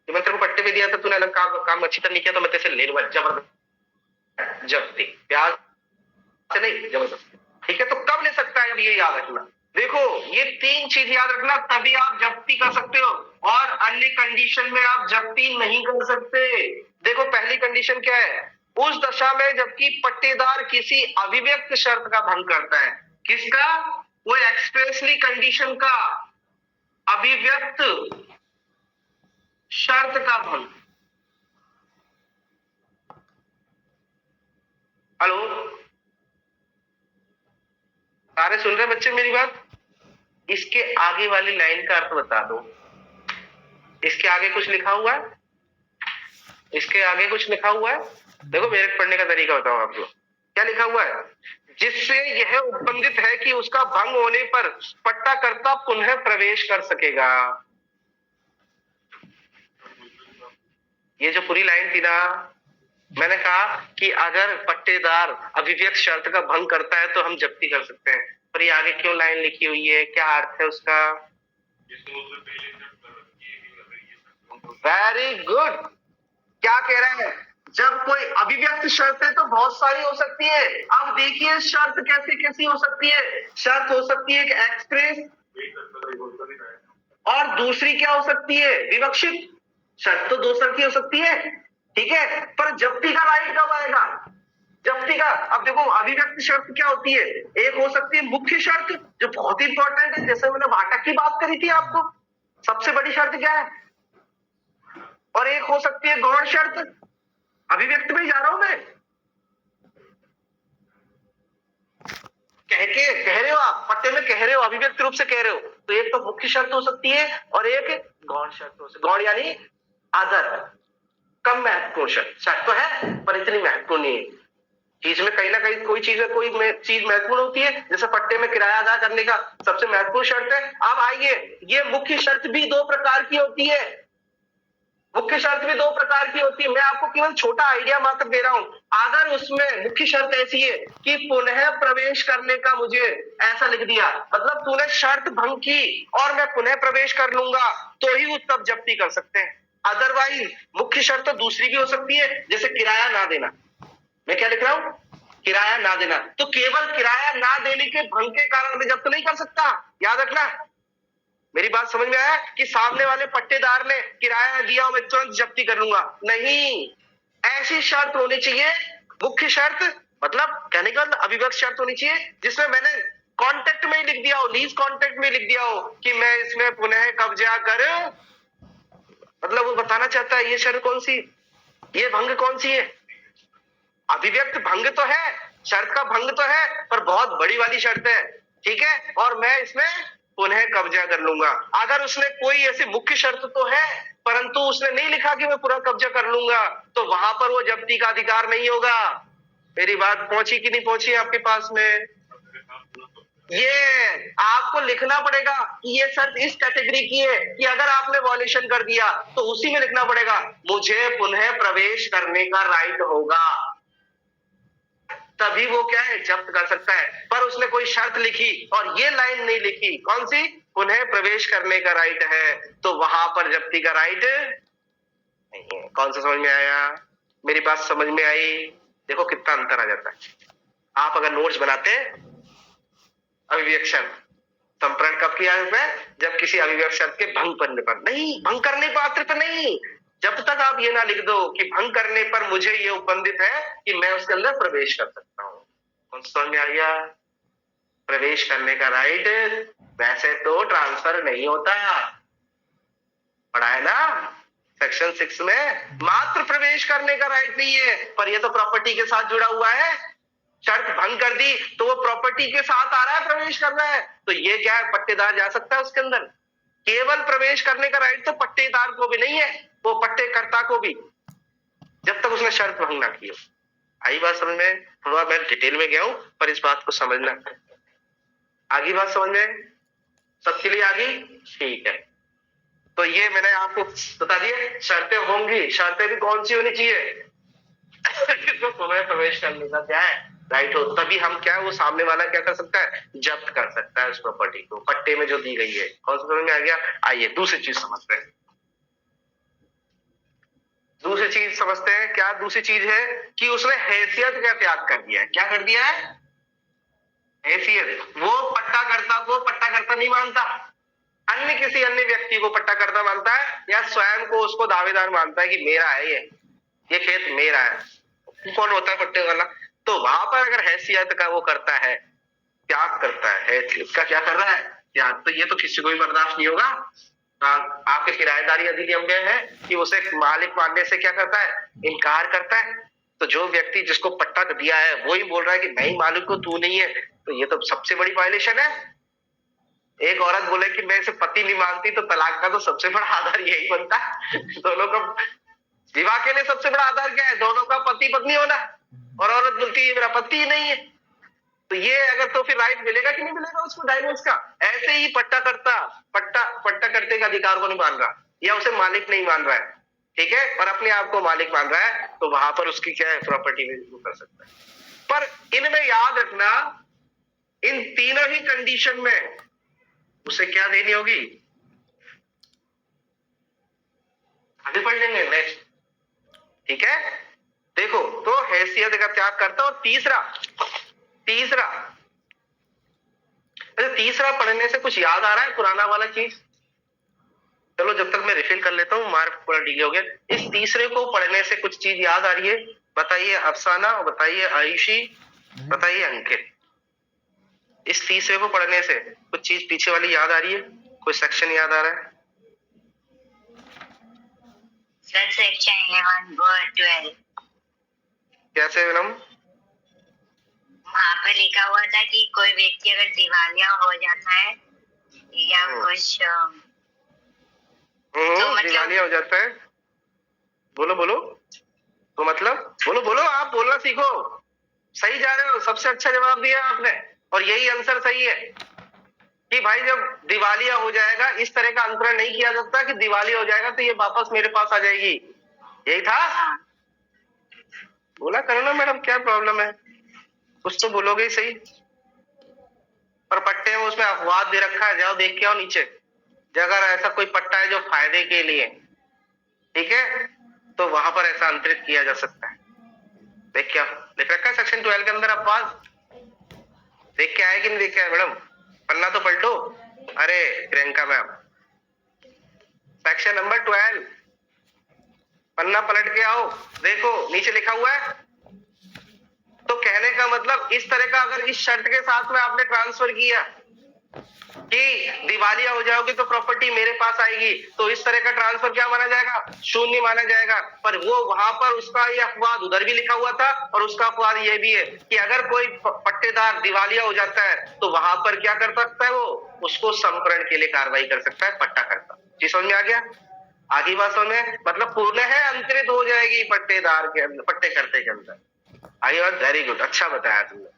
मैं तेरे को पट्टे पे दिया था, तूने अलग काम अच्छी तरह नहीं किया, तो मैं तेरे से ले लूंगा जबरदस्त जब्ती, प्यार से नहीं, जबरदस्ती। ठीक है, तो कब ले सकता है, अब ये याद रखना। देखो ये तीन चीज याद रखना, तभी आप जब्ती कर सकते हो, और अन्य कंडीशन में आप जब्ती नहीं कर सकते। देखो पहली कंडीशन क्या है, उस दशा में जबकि पट्टेदार किसी अभिव्यक्त शर्त का भंग करता है। किसका, वो एक्सप्रेसली कंडीशन का, अभिव्यक्त शर्त का भंग। हेलो, सारे सुन रहे बच्चे मेरी बात? इसके आगे वाली लाइन का अर्थ बता दो। इसके आगे कुछ लिखा हुआ है, इसके आगे कुछ लिखा हुआ है, देखो मेरे पढ़ने का तरीका बताओ आपको, क्या लिखा हुआ है, जिससे यह उपबंधित है कि उसका भंग होने पर पट्टाकर्ता पुनः प्रवेश कर सकेगा। ये जो पूरी लाइन थी ना, मैंने कहा कि अगर पट्टेदार अभिव्यक्त शर्त का भंग करता है तो हम जब्ती कर सकते हैं, पर ये आगे क्यों लाइन लिखी हुई है, क्या अर्थ है उसका? वेरी गुड, क्या कह रहे हैं, जब कोई अभिव्यक्त शर्त है तो बहुत सारी हो सकती है। अब देखिए शर्त कैसे कैसी हो सकती है, शर्त हो सकती है कि एक्सप्रेस, और दूसरी क्या हो सकती है, विवक्षित। शर्त तो दो तरह की हो सकती है, ठीक है, पर जब्ती का राइट कब आएगा, जब्ती का। अब देखो अभिव्यक्त शर्त क्या होती है, एक हो सकती है मुख्य शर्त, जो बहुत इंपॉर्टेंट है, जैसे मैंने वाटक की बात करी थी आपको, सबसे बड़ी शर्त क्या है, और एक हो सकती है गौण शर्त। अभिव्यक्त में जा रहा हूं मैं, कह रहे हो आप, पट्टे में कह रहे हो, अभिव्यक्त रूप से कह रहे हो, तो एक तो मुख्य शर्त हो सकती है और एक गौण शर्त हो सकती है। गौण यानी अदर, कम महत्वपूर्ण शर्त तो है पर इतनी महत्वपूर्ण नहीं है। चीज में कहीं ना कहीं कोई चीज महत्वपूर्ण होती है, जैसे पट्टे में किराया अदा करने का सबसे महत्वपूर्ण शर्त है। अब आइए, ये मुख्य शर्त भी दो प्रकार की होती है, मुख्य शर्त भी दो प्रकार की होती है। मैं आपको केवल छोटा आइडिया मात्र दे रहा हूं। अगर उसमें मुख्य शर्त ऐसी है कि पुनः प्रवेश करने का, मुझे ऐसा लिख दिया, मतलब तूने शर्त भंग की और मैं पुनः प्रवेश कर लूंगा, तो ही वो तब जब्ती कर सकते हैं। अदरवाइज मुख्य शर्त तो दूसरी भी हो सकती है, जैसे किराया ना देना। मैं क्या लिख रहा हूं, किराया ना देना, तो केवल किराया ना देने के भंग के कारण मैं जब्त नहीं कर सकता, याद रखना। मेरी बात समझ में आया कि सामने वाले पट्टेदार ने किराया दिया, मैं तुरंत जब्ती कर लूंगा, नहीं। ऐसी शर्त होनी चाहिए, मुख्य शर्त, मतलब कहने का मतलब अभिव्यक्त शर्त होनी चाहिए, जिसमें मैंने कॉन्ट्रैक्ट में ही लिख दिया हो, लीज कॉन्ट्रैक्ट में लिख दिया हो कि मैं इसमें पुनः कब्जा कर, मतलब वो बताना चाहता है ये शर्त कौन सी, ये भंग कौन सी है। अभिव्यक्त भंग तो है, शर्त का भंग तो है, पर बहुत बड़ी वाली शर्त है, ठीक है, और मैं इसमें पुनः कब्जा कर लूंगा। अगर उसने कोई ऐसी मुख्य शर्त तो है, परंतु उसने नहीं लिखा कि मैं पूरा कब्जा कर लूंगा, तो वहां पर वो जब्ती का अधिकार नहीं होगा। मेरी बात पहुंची कि नहीं पहुंची आपके पास में? ये आपको लिखना पड़ेगा कि ये शर्त इस कैटेगरी की है कि अगर आपने वॉल्यूशन कर दिया तो उसी में लिखना पड़ेगा, मुझे पुनः प्रवेश करने का राइट होगा, तभी वो क्या है, जब्त कर सकता है। पर उसने कोई शर्त लिखी और ये लाइन नहीं लिखी, कौन सी, पुनः प्रवेश करने का राइट है, तो वहां पर जब्ती का राइट नहीं है। कौन सा समझ में आया? मेरी बात समझ में आई? देखो कितना अंतर आ जाता है। आप अगर नोट्स बनाते हैं, अभिव्यक्त शर्त संप्रण कब किया है, जब किसी अभिव्यक्त शर्त के भंग करने पर, नहीं भंग करने पात्र पर नहीं, जब तक आप ये ना लिख दो कि भंग करने पर मुझे ये उपबंधित है कि मैं उसके अंदर प्रवेश कर सकता हूँ। कौन समझ में आ गया? प्रवेश करने का राइट वैसे तो ट्रांसफर नहीं होता, पढ़ा है ना सेक्शन 6 में, मात्र प्रवेश करने का राइट नहीं है, पर ये तो प्रॉपर्टी के साथ जुड़ा हुआ है। शर्त भंग कर दी तो वो प्रॉपर्टी के साथ आ रहा है, प्रवेश कर रहा है, तो ये क्या है, पट्टेदार जा सकता है उसके अंदर। केवल प्रवेश करने का राइट तो पट्टेदार को भी नहीं है, वो पट्टेकर्ता को भी, जब तक उसने शर्त भंग ना की हो। आई बात समझ में? थोड़ा मैं डिटेल में गया हूं, पर इस बात को समझना। आगे बात समझ में सबके लिए आ गई? ठीक है, तो ये मैंने आपको बता दिया शर्तें होंगी। शर्तें भी कौन सी होनी चाहिए? तो तुम्हें प्रवेश करने का क्या है राइट हो, तभी हम क्या है, वो सामने वाला क्या कर सकता है, जब्त कर सकता है उस प्रॉपर्टी को, पट्टे में जो दी गई है। कौन समझ में आ गया? आइए दूसरी चीज समझते हैं। दूसरी चीज समझते हैं, क्या दूसरी चीज है कि उसने हैसियत का त्याग कर दिया है। क्या कर दिया है? हैसियत। वो पट्टाकर्ता को पट्टाकर्ता नहीं मानता, अन्य किसी अन्य व्यक्ति को पट्टाकर्ता मानता है, या स्वयं को उसको दावेदार मानता है कि मेरा है ये खेत मेरा है। कौन होता है पट्टे वाला? तो वहां पर अगर हैसियत का वो करता है, त्याग करता है, हैसियत का क्या कर रहा है, त्याग, तो ये तो किसी को भी बर्दाश्त नहीं होगा। आपके किराएदारी अधिनियम में है कि उसे मालिक मानने से क्या करता है, इनकार करता है। तो जो व्यक्ति जिसको पट्टा दिया है वो ही बोल रहा है कि मैं ही मालिक हूं, तू नहीं है, तो ये तो सबसे बड़ी वायलेशन है। एक औरत बोले कि मैं इसे पति नहीं मानती, तो तलाक का तो सबसे बड़ा आधार यही बनता है। दोनों का विवाह के लिए सबसे बड़ा आधार क्या है? दोनों का पति पत्नी होना। और औरत बोलती है मेरा पति ही नहीं है, तो ये अगर तो फिर राइट मिलेगा कि नहीं मिलेगा उसको डाइवोर्स का? ऐसे ही पट्टा करते का अधिकार को नहीं मान रहा, या उसे मालिक नहीं मान रहा है, ठीक है, और अपने आप को मालिक मान रहा है, तो वहां पर उसकी क्या है, प्रॉपर्टी में कर सकता है। पर इनमें याद रखना, इन तीनों ही कंडीशन में उसे क्या देनी होगी, आगे पढ़ लेंगे नेक्स्ट, ठीक है। देखो, तो हैसियत का त्याग करता, और तीसरा अच्छा, तीसरा पढ़ने से कुछ याद आ रहा है पुराना वाला चीज? चलो जब तक मैं रिफिल कर लेता हूँ, मार्क पूरा डिले हो गया। इस तीसरे को पढ़ने से कुछ चीज याद आ रही है? बताइए अफसाना, बताइए आयुषी, बताइए अंकित। इस तीसरे को पढ़ने से कुछ चीज पीछे वाली याद आ रही है? कोई सेक्शन याद आ रहा है? सर सेक्शन 11 वर्ड 12 कैसे मैडम? वहाँ पे लिखा हुआ था कि कोई व्यक्ति अगर दिवालिया हो जाता है या कुछ तो मतलब दिवालिया हो जाता है, बोलो तो मतलब बोलो, आप बोलना सीखो। सही जा रहे हो, सबसे अच्छा जवाब दिया आपने, और यही आंसर सही है कि भाई जब दिवालिया हो जाएगा, इस तरह का अंतरण नहीं किया जाता कि दिवालिया हो जाएगा तो ये वापस मेरे पास आ जाएगी। यही था? बोला करो ना मैडम, क्या प्रॉब्लम है, कुछ तो बोलोगे ही सही। पर पट्टे में उसमें अपवाद दे रखा है, जाओ देख के आओ नीचे, अगर ऐसा कोई पट्टा है जो फायदे के लिए, ठीक है, तो वहां पर ऐसा अंतरित किया जा सकता है। देख के आओ, लिख रखा है सेक्शन 12 के अंदर अपवाद। देख के आए कि नहीं देख के आए मैडम? पन्ना तो पलटो। अरे प्रियंका मैम, सेक्शन नंबर 12, पन्ना पलट के आओ, देखो नीचे लिखा हुआ है। तो कहने का मतलब, इस तरह का अगर इस शर्त के साथ में आपने ट्रांसफर किया कि दिवालिया हो जाओगे तो प्रॉपर्टी मेरे पास आएगी, तो इस तरह का ट्रांसफर क्या माना जाएगा, शून्य माना जाएगा। पर वो वहां पर उसका ये अपवाद उधर भी लिखा हुआ था, और उसका अपवाद ये भी है कि अगर कोई पट्टेदार दिवालिया हो जाता है तो वहां पर क्या कर सकता है, वो उसको समकरण के लिए कार्रवाई कर सकता है पट्टाकर्ता। जी समझ में आ गया? आगे बात समझ में, मतलब पूर्ण है अंतरित हो जाएगी पट्टेदार के अंदर, पट्टेकर्ते के अंदर। आगे बात, वेरी गुड, अच्छा बताया तुमने।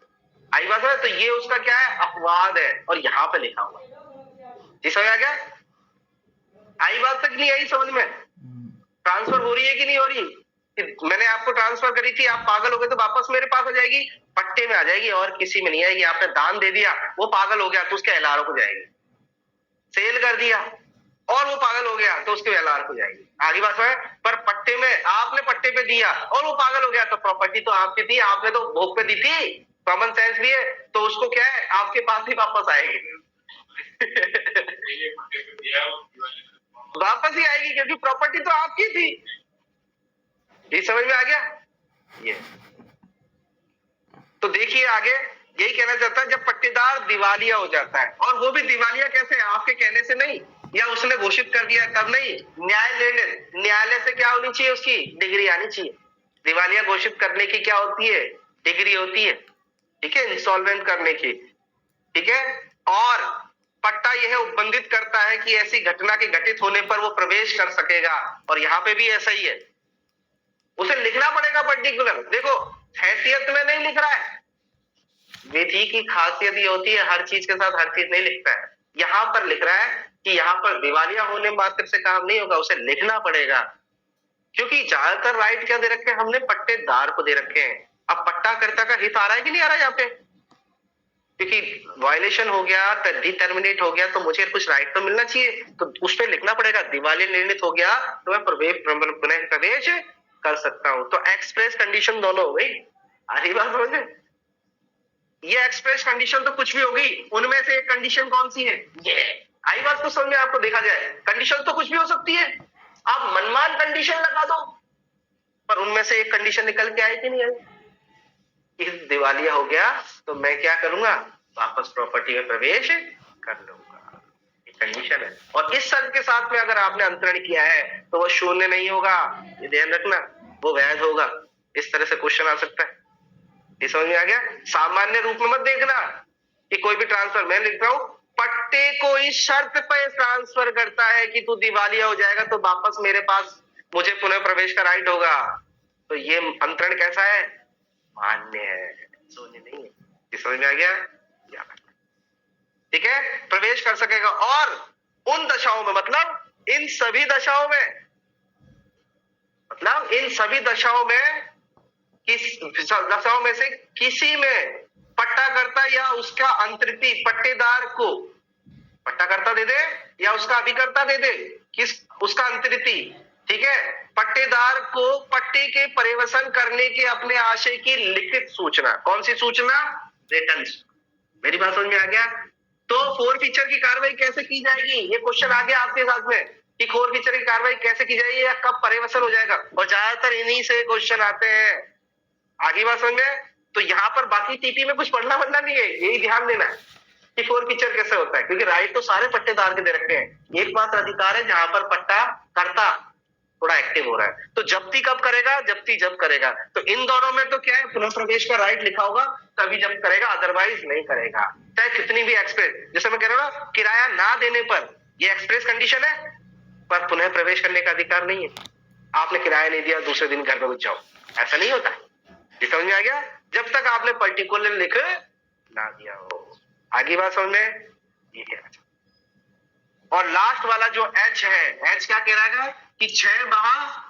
आई बात है, तो ये उसका क्या है, अपवाद है, और यहाँ पे लिखा हुआ है। जी समझ आ गया? आई बात तक नहीं आई समझ में? ट्रांसफर हो रही है कि नहीं हो रही? मैंने आपको ट्रांसफर करी थी, आप पागल हो गए तो वापस मेरे पास आ जाएगी, पट्टे में आ जाएगी, और किसी में नहीं आएगी। आपने दान दे दिया, वो पागल हो गया तो उसके एलआर को जाएगी। सेल कर दिया और वो पागल हो गया तो उसके एलआर को जाएगी। आगे बात है, पर पट्टे में आपने पट्टे पे दिया और वो पागल हो गया तो प्रॉपर्टी तो आपकी थी, आपने तो भोग पे दी थी, कॉमन सेंस भी है, तो उसको क्या है, आपके पास ही वापस आएगी। वापस ही आएगी, क्योंकि प्रॉपर्टी तो आपकी थी। ये समझ में आ गया? ये तो देखिए आगे यही कहना चाहता है, जब पट्टेदार दिवालिया हो जाता है, और वो भी दिवालिया कैसे, आपके कहने से नहीं, या उसने घोषित कर दिया तब नहीं, न्यायालय से क्या होनी चाहिए, उसकी डिग्री आनी चाहिए। दिवालिया घोषित करने की क्या होती है, डिग्री होती है, ठीक है, इंसॉल्वेंट करने की, ठीक है। और पट्टा यह उपबंधित करता है कि ऐसी घटना के घटित होने पर वो प्रवेश कर सकेगा, और यहाँ पे भी ऐसा ही है, उसे लिखना पड़ेगा पर्टिकुलर। देखो हैसियत में नहीं लिख रहा है, विधि की खासियत ये होती है हर चीज के साथ हर चीज नहीं लिखता है। यहां पर लिख रहा है कि यहाँ पर दिवालिया होने मात्र से काम नहीं होगा, उसे लिखना पड़ेगा, क्योंकि ज्यादातर राइट क्या दे रखे हैं हमने, पट्टेदार को दे रखे हैं। अब पट्टाकर्ता का हित आ रहा है कि नहीं आ रहा है यहाँ पे, क्योंकि वायलेशन हो गया, डिटर्मिनेट हो गया, तो मुझे कुछ राइट तो मिलना चाहिए, तो उस पर लिखना पड़ेगा दिवालिया निर्णित हो गया तो मैं पुनः प्रवेश कर सकता हूं। तो एक्सप्रेस कंडीशन दोनों हो गई, आधी बात समझे। ये एक्सप्रेस कंडीशन तो कुछ भी होगी, उनमें से एक कंडीशन कौन सी है, ये आई बात तो समझ में आपको। देखा जाए कंडीशन तो कुछ भी हो सकती है, आप मनमान कंडीशन लगा दो, पर उनमें से एक कंडीशन निकल के आई कि नहीं आई, दिवालिया हो गया तो मैं क्या करूंगा, वापस प्रॉपर्टी में प्रवेश कर लूंगा, ये कंडीशन है। और इस शर्त के साथ में अगर आपने अंतरण किया है तो वो शून्य नहीं होगा, ये ध्यान रखना, वो वैध होगा। इस तरह से क्वेश्चन आ सकता है, ये समझ में आ गया। सामान्य रूप में मत देखना कि कोई भी ट्रांसफर, मैं लिख रहा हूं पट्टे को इस शर्त पर ट्रांसफर करता है कि तू दिवालिया हो जाएगा तो वापस मेरे पास मुझे पुनः प्रवेश का राइट होगा, तो ये अंतरण कैसा है, मान्य है, शून्य नहीं है। ये समझ में आ गया, ठीक है, प्रवेश कर सकेगा। और उन दशाओं में, मतलब इन सभी दशाओं में, मतलब इन सभी दशाओं में, किस दशाओं में से किसी में पट्टाकर्ता या उसका अंतर्ती पट्टेदार को पट्टाकर्ता दे दे या उसका अभिकर्ता दे दे, किस उसका अंतर्ती, ठीक है, पट्टेदार को पट्टे के परिवेशन करने के अपने आशय की लिखित सूचना, कौन सी सूचना, रिटर्न। मेरी बात समझ में आ गया। तो फोरफीचर की कार्रवाई कैसे की जाएगी, ये क्वेश्चन आ गया आपके साथ में कि फोरफीचर की कार्रवाई कैसे की जाएगी या कब परिवेशन हो जाएगा, और ज्यादातर इन्हीं से क्वेश्चन आते हैं। आगे बात समझ में। तो यहाँ पर बाकी टीपी में कुछ पढ़ना नहीं है, यही ध्यान देना है कि फोरफीचर कैसे होता है, क्योंकि राइट तो सारे पट्टेदार के दे रखे हैं, एकमात्र अधिकार है जहां पर पट्टा करता थोड़ा एक्टिव हो रहा है। तो जब्ती कब करेगा, जब्ती जब करेगा। तो इन दोनों में तो क्या है, पुनः प्रवेश का राइट लिखा होगा तभी जब करेगा, अदरवाइज नहीं करेगा, चाहे कितनी भी एक्सप्रेस, जैसे मैं कह रहा हूं किराया ना देने पर ये एक्सप्रेस कंडीशन है, पर पुनः प्रवेश करने का अधिकार नहीं है। आपने किराया नहीं दिया, दूसरे दिन घर में घुस जाओ, ऐसा नहीं होता है। ये समझ में आ गया, जब तक आपने पर्टिकुलर लिख ना दिया हो। आगे बात समझ में, ये कहना चाहता। और लास्ट वाला जो एच है, एच क्या कह रहा है कि 6 माह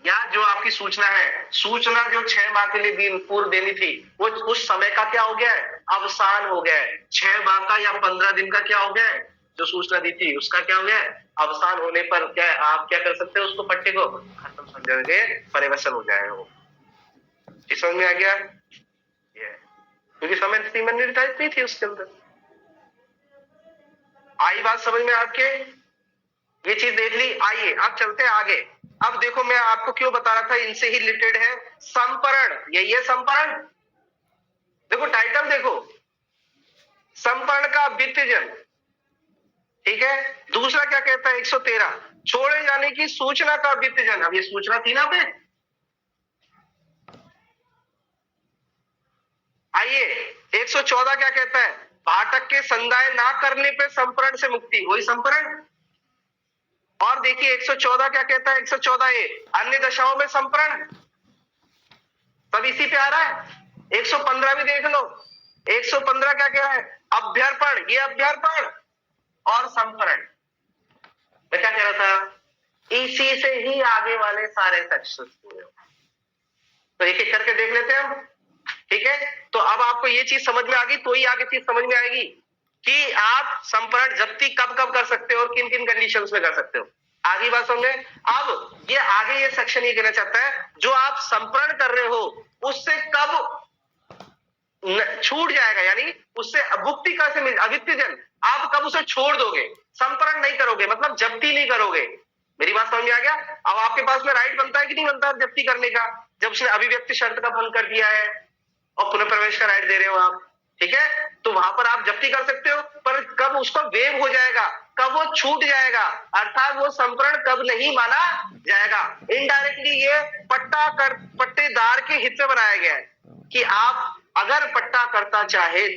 या जो आपकी सूचना है, सूचना जो 6 माह के लिए पूर्व देनी थी, वो उस समय का क्या हो गया है, अवसान हो गया है। 6 माह का या 15 दिन का क्या हो गया है, जो सूचना दी थी उसका क्या हो गया है, अवसान होने पर क्या आप क्या कर सकते हो, उसको पट्टे को खत्म समझोगे, परिवेशन हो जाएगा वो। समझ में आ गया, क्योंकि समय सीमा निर्धारित नहीं थी उसके अंदर। आई बात समझ में आपके, ये चीज देख ली। आइए अब चलते हैं आगे। अब देखो मैं आपको क्यों बता रहा था, इनसे ही रिलेटेड है संपरण, यही है संपरण। देखो टाइटल देखो, संपरण का वित्तजन, ठीक है। दूसरा क्या कहता है 113, छोड़े जाने की सूचना का वित्तजन। अब ये सूचना थी ना पे, आइए 114 क्या कहता है, भाटक के संदाय ना करने पे संपरण से मुक्ति, वही संपरण। और देखिए 114 क्या कहता है, 114 अन्य दशाओं में संपरण, सब इसी पे आ रहा है। 115 भी देख लो, 115 क्या कह रहा है, अभ्यर्पण, ये अभ्यर्पण और संपरण। मैं क्या कह रहा था, इसी से ही आगे वाले सारे सेक्शन हुए। तो एक एक करके देख लेते हैं हम, ठीक है। तो अब आपको ये चीज समझ में आ गई, तो ही आगे चीज समझ में आएगी कि आप संपरण जब्ती कब कब कर सकते हो और किन किन कंडीशंस में कर सकते हो। आगे बात समझे। अब ये आगे ये सेक्शन ये कहना चाहता है, जो आप संपरण कर रहे हो उससे कब छूट जाएगा, यानी उससे मुक्ति कैसे मिल, अवित्य जन, आप कब उसे छोड़ दोगे, संपरण नहीं करोगे, मतलब जब्ती नहीं करोगे। मेरी बात समझ में आ गया? अब आपके पास में राइट बनता है कि नहीं बनता जब्ती करने का, जब उसने अभिव्यक्ति शर्त का भंग कर दिया है और पुनः प्रवेश का राइट दे रहे हो आप, ठीक है, तो वहां पर आप जब्ती कर सकते हो, पर कब उसका वेव हो जाएगा, कब वो छूट जाएगा, अर्थात वो संपरण कब नहीं माना जाएगा। इनडायरेक्टली ये पट्टेदार के हित में बनाया गया है कि आप अगर पट्टा करता चाहे